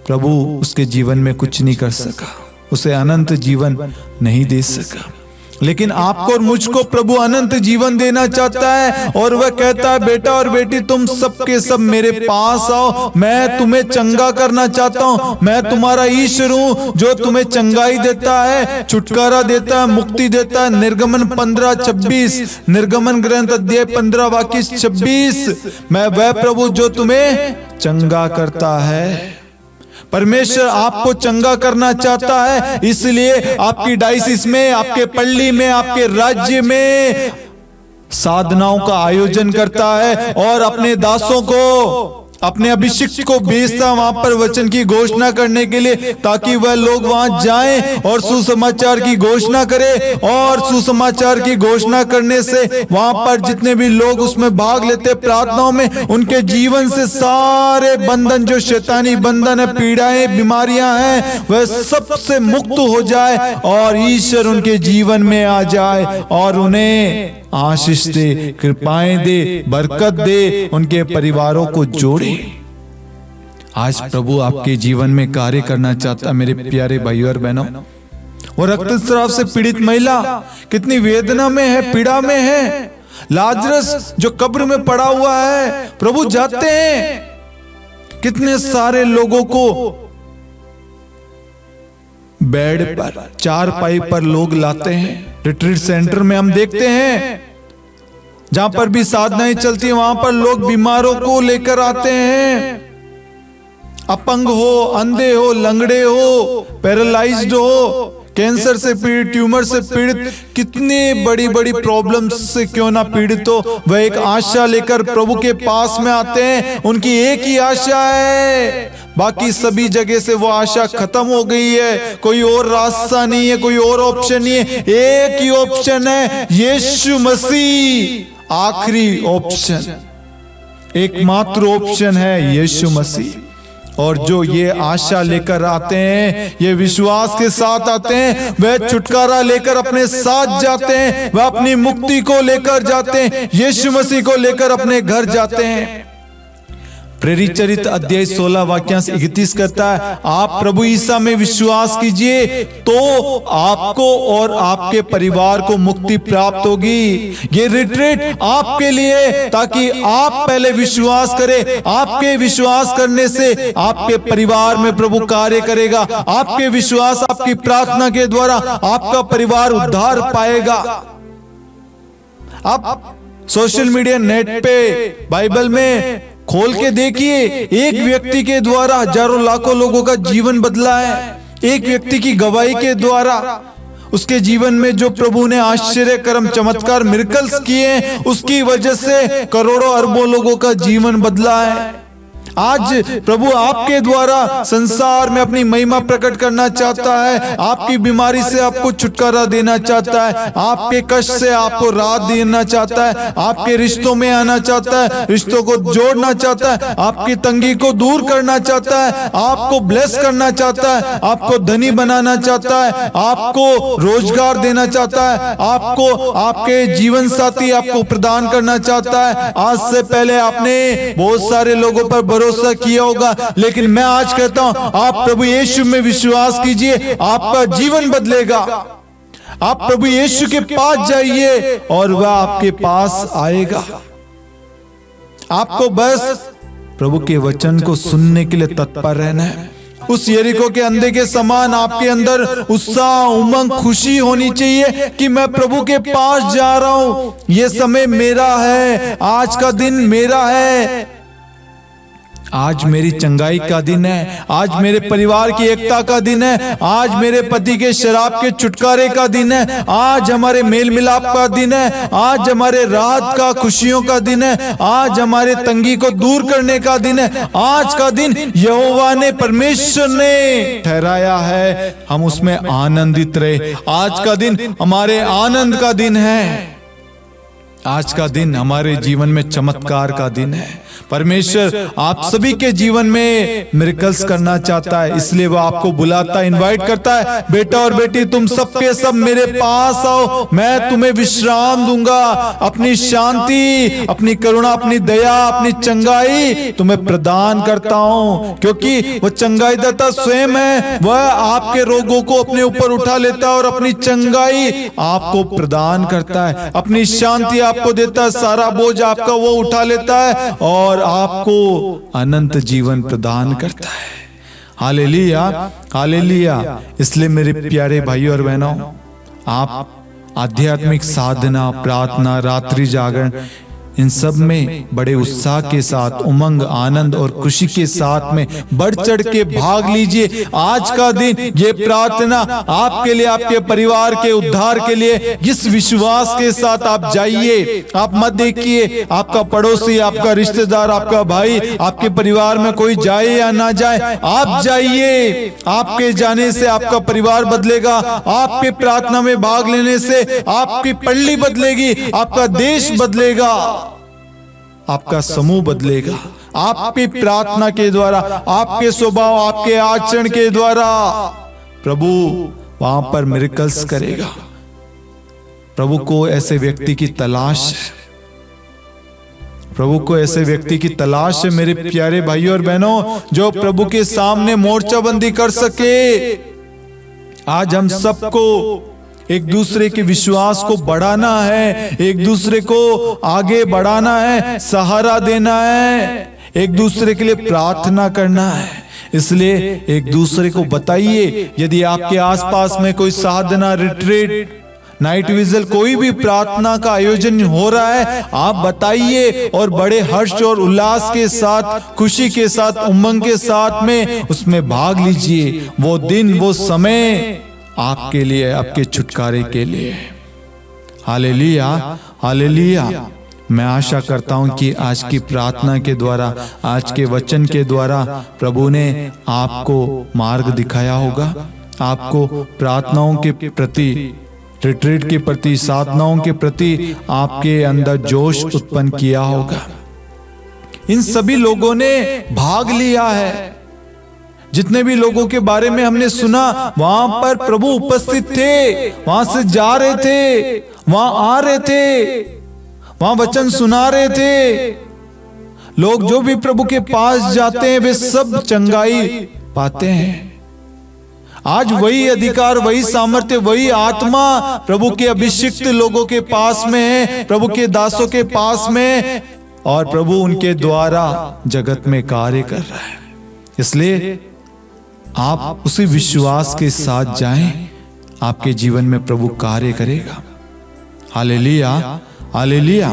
प्रभु उसके जीवन में कुछ नहीं कर सका, उसे अनंत जीवन नहीं दे सका। लेकिन आपको और मुझको प्रभु अनंत जीवन देना चाहता है, और वह कहता है बेटा और बेटी तुम सबके सब मेरे पास आओ, मैं तुम्हें चंगा करना चाहता हूं। मैं तुम्हारा ईश्वर हूं जो तुम्हें चंगाई देता है, छुटकारा देता है, मुक्ति देता है। निर्गमन 15:26, निर्गमन ग्रंथ अध्याय 15 वाक्य 26, मैं वह प्रभु जो तुम्हें चंगा करता है। परमेश्वर आपको चंगा करना चाहता है, इसलिए आपकी डायसिस में, आपके पल्ली में, आपके राज्य में साधनाओं का आयोजन करता है और अपने दासों को, अपने अभिषिक्त को भेजता वहां पर वचन की घोषणा करने के लिए, ताकि वह लोग वहां जाएं और सुसमाचार की घोषणा करें। और सुसमाचार की घोषणा करने से वहां पर जितने भी लोग उसमें भाग लेते प्रार्थनाओं में, उनके जीवन से सारे बंधन, जो शैतानी बंधन है, पीड़ाएं, बीमारियां हैं, वह सबसे मुक्त हो जाए और ईश्वर उनके जीवन में आ जाए और उन्हें आशीष दे, कृपाएं दे, बरकत दे, उनके परिवारों को जोड़े। आज प्रभु आपके जीवन में कार्य करना चाहता मेरे प्यारे भाइयों और बहनों। वो रक्तस्राव से पीड़ित महिला कितनी वेदना में है, पीड़ा में है। लाजरस जो कब्र में पड़ा हुआ है, प्रभु जाते हैं कितने सारे लोगों को बेड पर, चारपाई पर लोग लाते हैं। रिट्रीट सेंटर में हम देखते हैं जहां पर भी साधनाएं चलती हैं, वहां पर लोग बीमारों को लेकर आते हैं। अपंग हो, अंधे हो, लंगड़े हो, पैरालाइज्ड हो, कैंसर से पीड़ित, ट्यूमर से पीड़ित, कितनी बड़ी बड़ी प्रॉब्लम्स से क्यों ना पीड़ित हो, वह एक आशा लेकर प्रभु के पास में आते हैं। उनकी एक ही आशा है, बाकी सभी जगह से वो आशा खत्म हो गई है, कोई और रास्ता नहीं है, कोई और ऑप्शन नहीं है, एक ही ऑप्शन है, यीशु मसीह आखिरी ऑप्शन, एकमात्र ऑप्शन है यीशु मसीह। और जो ये आशा लेकर आते हैं, ये विश्वास के साथ आते हैं, वह छुटकारा लेकर अपने साथ जाते हैं, वह अपनी मुक्ति को लेकर जाते हैं, यीशु मसीह को लेकर अपने घर जाते हैं। प्रेरित चरित्र अध्याय 16 वाक्यांश 31 कहता है, आप प्रभु ईसा में विश्वास कीजिए तो आपको और आपके परिवार को मुक्ति प्राप्त होगी। ये रिट्रीट आपके लिए, ताकि आप पहले विश्वास करें, आपके विश्वास करने से आपके परिवार में प्रभु कार्य करेगा, आपके विश्वास, आपकी प्रार्थना के द्वारा आपका परिवार उद्धार पाएगा। आप सोशल मीडिया, नेट पे, बाइबल में खोल के देखिए, एक व्यक्ति के द्वारा हजारों लाखों लोगों का जीवन बदला है। एक व्यक्ति की गवाही के द्वारा, उसके जीवन में जो प्रभु ने आश्चर्य कर्म चमत्कार मिरेकल्स किए, उसकी वजह से करोड़ों अरबों लोगों का जीवन बदला है। आज प्रभु आपके द्वारा संसार में अपनी महिमा प्रकट करना चाहता है, आपकी बीमारी से आपको छुटकारा देना चाहता है, आपके कष्ट से आपको राहत देना चाहता है, आपके रिश्तों में आना चाहता है, रिश्तों को जोड़ना चाहता है, आपकी तंगी को दूर करना चाहता है, आपको ब्लेस करना चाहता है, आपको धनी बनाना चाहता है, आपको रोजगार देना चाहता है, आपको आपके जीवन साथी आपको प्रदान करना चाहता है। आज से पहले आपने बहुत सारे लोगों पर भरोसा किया होगा, लेकिन मैं आज कहता हूं, आप प्रभु यीशु में विश्वास कीजिए, आपका जीवन बदलेगा। आप प्रभु यीशु के पास जाइए और वह आपके पास आएगा। आपको बस प्रभु के वचन को सुनने के लिए तत्पर रहना है। उस यरीको के अंधे के समान आपके अंदर उत्साह, उमंग, खुशी होनी चाहिए कि मैं प्रभु के पास जा रहा हूं, यह समय मेरा है, आज का दिन मेरा है, आज मेरी चंगाई का दिन है, आज मेरे परिवार की एकता का दिन है, आज मेरे पति के शराब के छुटकारे का दिन है, आज हमारे मेल मिलाप का दिन है, आज हमारे राहत का, खुशियों का दिन है, आज हमारे तंगी को दूर करने का दिन है। आज का दिन यहोवा ने, परमेश्वर ने ठहराया है, हम उसमें आनंदित रहे। आज का दिन हमारे आनंद का दिन है। आज का दिन हमारे जीवन में चमत्कार का दिन है। परमेश्वर आप सभी के जीवन में मिरेकल्स करना चाहता है, इसलिए वो आपको बुलाता है, इनवाइट करता है, बेटा और बेटी तुम सबके सब मेरे पास आओ, मैं तुम्हें विश्राम दूंगा, अपनी शांति, अपनी करुणा, अपनी दया, अपनी चंगाई तुम्हें प्रदान करता हूं, क्योंकि वो चंगाई दाता स्वयं है। वह आपके रोगों को अपने ऊपर उठा लेता है और अपनी चंगाई आपको प्रदान करता है, अपनी शांति आपको देता है, सारा बोझ आपका वो उठा लेता है और आपको अनंत जीवन प्रदान करता है। Hallelujah, hallelujah. इसलिए मेरे प्यारे भाइयों और बहनों, आप आध्यात्मिक साधना, प्रार्थना, रात्रि जागरण, इन सब में बड़े उत्साह के साथ, उमंग, आनंद और खुशी के साथ में बढ़ चढ़ के भाग लीजिए। आज का दिन ये प्रार्थना आपके लिए, आपके परिवार के उद्धार के लिए, जिस विश्वास के साथ आप जाइए। आप मत देखिए आपका पड़ोसी, आपका रिश्तेदार, आपका भाई, आपके परिवार में कोई जाए या ना जाए, आप जाइए। आपके जाने से आपका परिवार बदलेगा, आपके प्रार्थना में भाग लेने से आपकी पल्ली बदलेगी, आपका देश बदलेगा, आपका समूह बदलेगा। आपकी प्रार्थना के द्वारा, आपके स्वभाव, आपके आचरण के द्वारा प्रभु वहां पर मिरेकल्स करेगा। प्रभु को ऐसे व्यक्ति की तलाश है, प्रभु को ऐसे व्यक्ति की तलाश है मेरे प्यारे भाइयों और बहनों, जो प्रभु के सामने मोर्चाबंदी कर सके। आज हम सबको एक दूसरे के विश्वास को बढ़ाना है, एक दूसरे को आगे बढ़ाना है, सहारा देना है, एक दूसरे के लिए प्रार्थना करना है। इसलिए एक दूसरे को बताइए, यदि आपके आसपास में कोई साधना, रिट्रीट, नाइट विजिल, कोई भी प्रार्थना का आयोजन हो रहा है, आप बताइए और बड़े हर्ष और उल्लास के साथ, खुशी के साथ, उमंग के साथ में उसमें भाग लीजिए। वो दिन, वो समय आपके लिए, आपके छुटकारे के लिए। Hallelujah, hallelujah. मैं आशा करता हूं कि आज की प्रार्थना के द्वारा, आज के वचन के द्वारा प्रभु ने आपको मार्ग दिखाया होगा, आपको प्रार्थनाओं के प्रति, रिट्रीट के प्रति, साधनाओं के प्रति आपके अंदर जोश उत्पन्न किया होगा। इन सभी लोगों ने भाग लिया है। जितने भी लोगों के बारे में हमने सुना, वहां पर प्रभु उपस्थित थे, वहां से जा रहे थे, वहां आ रहे थे, वहां वचन सुना रहे थे। लोग जो भी प्रभु के पास जाते हैं वे सब चंगाई पाते हैं। आज वही अधिकार, वही सामर्थ्य, वही आत्मा प्रभु के अभिषिक्त लोगों के पास में है, प्रभु के दासों के पास में, और प्रभु उनके द्वारा जगत में कार्य कर रहा है। इसलिए आप उसी विश्वास के साथ जाएं, आपके जीवन में प्रभु कार्य करेगा। Hallelujah, hallelujah.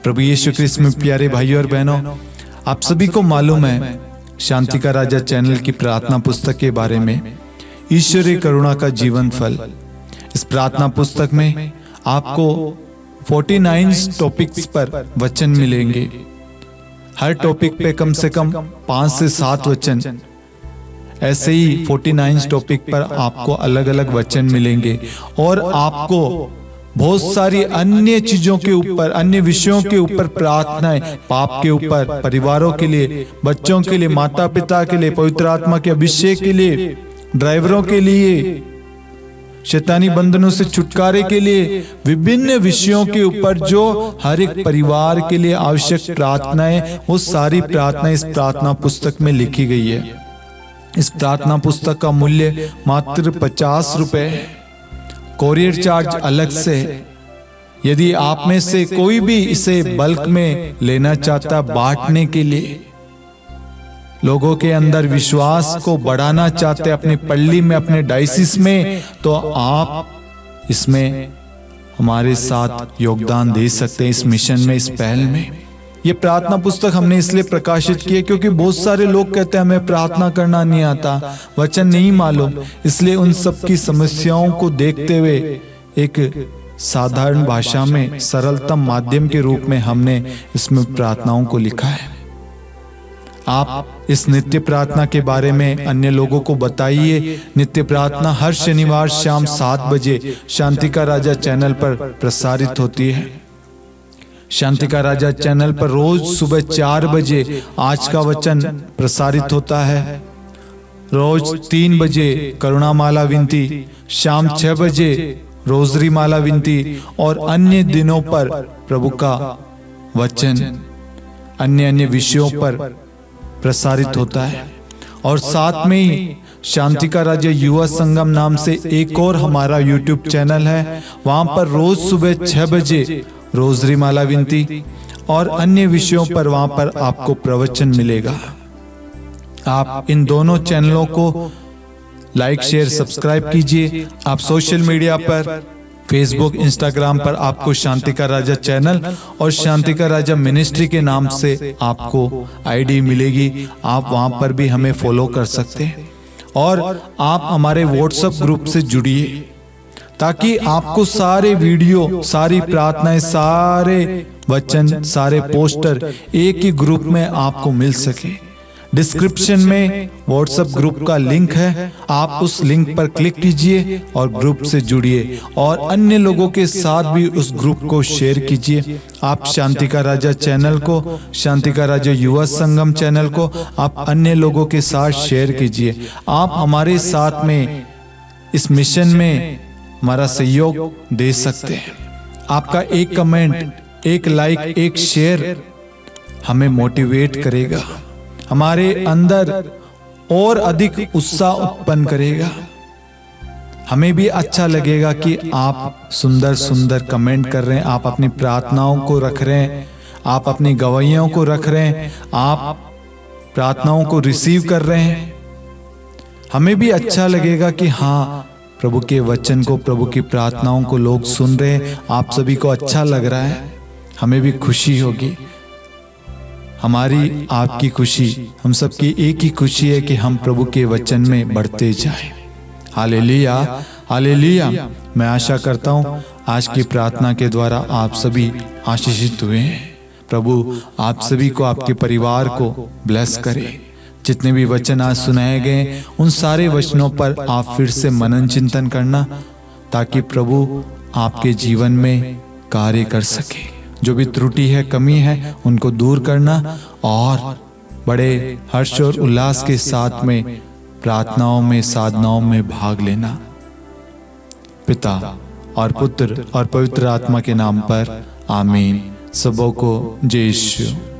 प्रभु यीशु क्रिस्त में प्यारे भाइयों और बहनों, आप सभी को मालूम है शांति का राजा चैनल की प्रार्थना पुस्तक के बारे में, ईश्वरीय करुणा का जीवन फल। इस प्रार्थना पुस्तक में आपको 49 टॉपिक्स पर वचन मिलेंगे। हर टॉपिक पे कम से कम 5 से 7 वचन, ऐसे ही 49 टॉपिक पर आपको अलग अलग वचन मिलेंगे। और आपको बहुत सारी अन्य चीजों के ऊपर, अन्य विषयों के ऊपर प्रार्थनाएं, पाप के ऊपर, परिवारों के लिए, बच्चों के लिए, माता पिता के लिए, पवित्र आत्मा के अभिषेक के लिए, ड्राइवरों के लिए, शैतानी बंधनों से छुटकारे के लिए, विभिन्न विषयों के ऊपर जो हर एक परिवार के लिए आवश्यक प्रार्थनाएं, वो सारी प्रार्थनाएं इस प्रार्थना पुस्तक में लिखी गई है। इस प्रार्थना पुस्तक का मूल्य मात्र 50 रुपए है। कोरियर चार्ज अलग से है। यदि आप में से कोई भी इसे बल्क में लेना चाहता, बांटने के लिए, लोगों के अंदर विश्वास को बढ़ाना चाहते अपनी पल्ली में, अपने डायसिस में, तो आप इसमें हमारे साथ योगदान दे सकते हैं, इस मिशन में, इस पहल में। ये प्रार्थना पुस्तक हमने इसलिए प्रकाशित की है क्योंकि बहुत सारे लोग कहते हैं हमें प्रार्थना करना नहीं आता, वचन नहीं मालूम। इसलिए उन सब की समस्याओं को देखते हुए एक साधारण भाषा में, सरलतम माध्यम के रूप में हमने इसमें प्रार्थनाओं को लिखा है। आप इस नित्य प्रार्थना के बारे में अन्य लोगों को बताइए। नित्य प्रार्थना हर शनिवार शाम 7 बजे शांति का राजा चैनल पर प्रसारित होती है। शांति का राजा चैनल पर रोज सुबह 4 बजे आज का वचन प्रसारित होता है। रोज 3 बजे करुणा माला विनती, शाम 6 बजे रोजरी माला विनती, और अन्य दिनों पर प्रभु का वचन अन्य अन्य विषयों पर प्रसारित होता है। और साथ में ही शांति का राजा युवा संगम नाम से एक और हमारा YouTube चैनल है। वहां पर रोज सुबह 6 बजे रोजरी माला विनती और अन्य विषयों पर वहां पर आपको प्रवचन मिलेगा। आप इन दोनों चैनलों को लाइक, शेयर, सब्सक्राइब कीजिए। आप सोशल मीडिया पर, फेसबुक, इंस्टाग्राम पर आपको शांति का राजा चैनल और शांति का राजा मिनिस्ट्री के नाम से आपको आईडी मिलेगी। आप वहां पर भी हमें फॉलो कर सकते हैं। और आप हमारे व्हाट्सएप ग्रुप से जुड़िए ताकि आपको सारे वीडियो, सारी प्रार्थनाएं, सारे वचन, सारे पोस्टर एक ही ग्रुप में आपको मिल सके। डिस्क्रिप्शन में व्हाट्सएप ग्रुप का लिंक है, आप उस लिंक पर क्लिक कीजिए और ग्रुप से जुड़िए और अन्य लोगों के साथ भी उस ग्रुप को शेयर कीजिए। आप शांति का राजा चैनल को, शांति का राजा युवा संगम चैनल को आप अन्य लोगों के साथ शेयर कीजिए। आप हमारे साथ में इस मिशन में हमारा सहयोग दे सकते हैं। आपका एक कमेंट, एक लाइक, एक शेयर हमें मोटिवेट करेगा, हमारे अंदर और अधिक उत्साह उत्पन्न करेगा। हमें भी अच्छा लगेगा कि आप सुंदर सुंदर कमेंट कर रहे हैं, आप अपनी प्रार्थनाओं को रख रहे हैं, आप अपनी गवाहियों को रख रहे हैं, आप प्रार्थनाओं को रिसीव कर रहे हैं। हमें भी अच्छा लगेगा कि हाँ, प्रभु के वचन को, प्रभु की प्रार्थनाओं को लोग सुन रहे हैं, आप सभी को अच्छा लग रहा है। हमें भी खुशी होगी। हमारी, आपकी खुशी, हम सबकी एक ही खुशी है कि हम प्रभु के वचन में बढ़ते जाएं। Hallelujah, hallelujah. मैं आशा करता हूँ आज की प्रार्थना के द्वारा आप सभी आशीषित हुए हैं। प्रभु आप सभी को, आपके परिवार को ब्लेस करें। जितने भी वचन आज सुनाए गए उन सारे वचनों पर आप फिर से मनन चिंतन करना, ताकि प्रभु आपके जीवन में कार्य कर सके। जो भी त्रुटि है, कमी है, उनको दूर करना और बड़े हर्ष और उल्लास के साथ में प्रार्थनाओं में, साधनाओं में भाग लेना। पिता और पुत्र और पवित्र आत्मा के नाम पर आमीन। सबों को जय यीशु।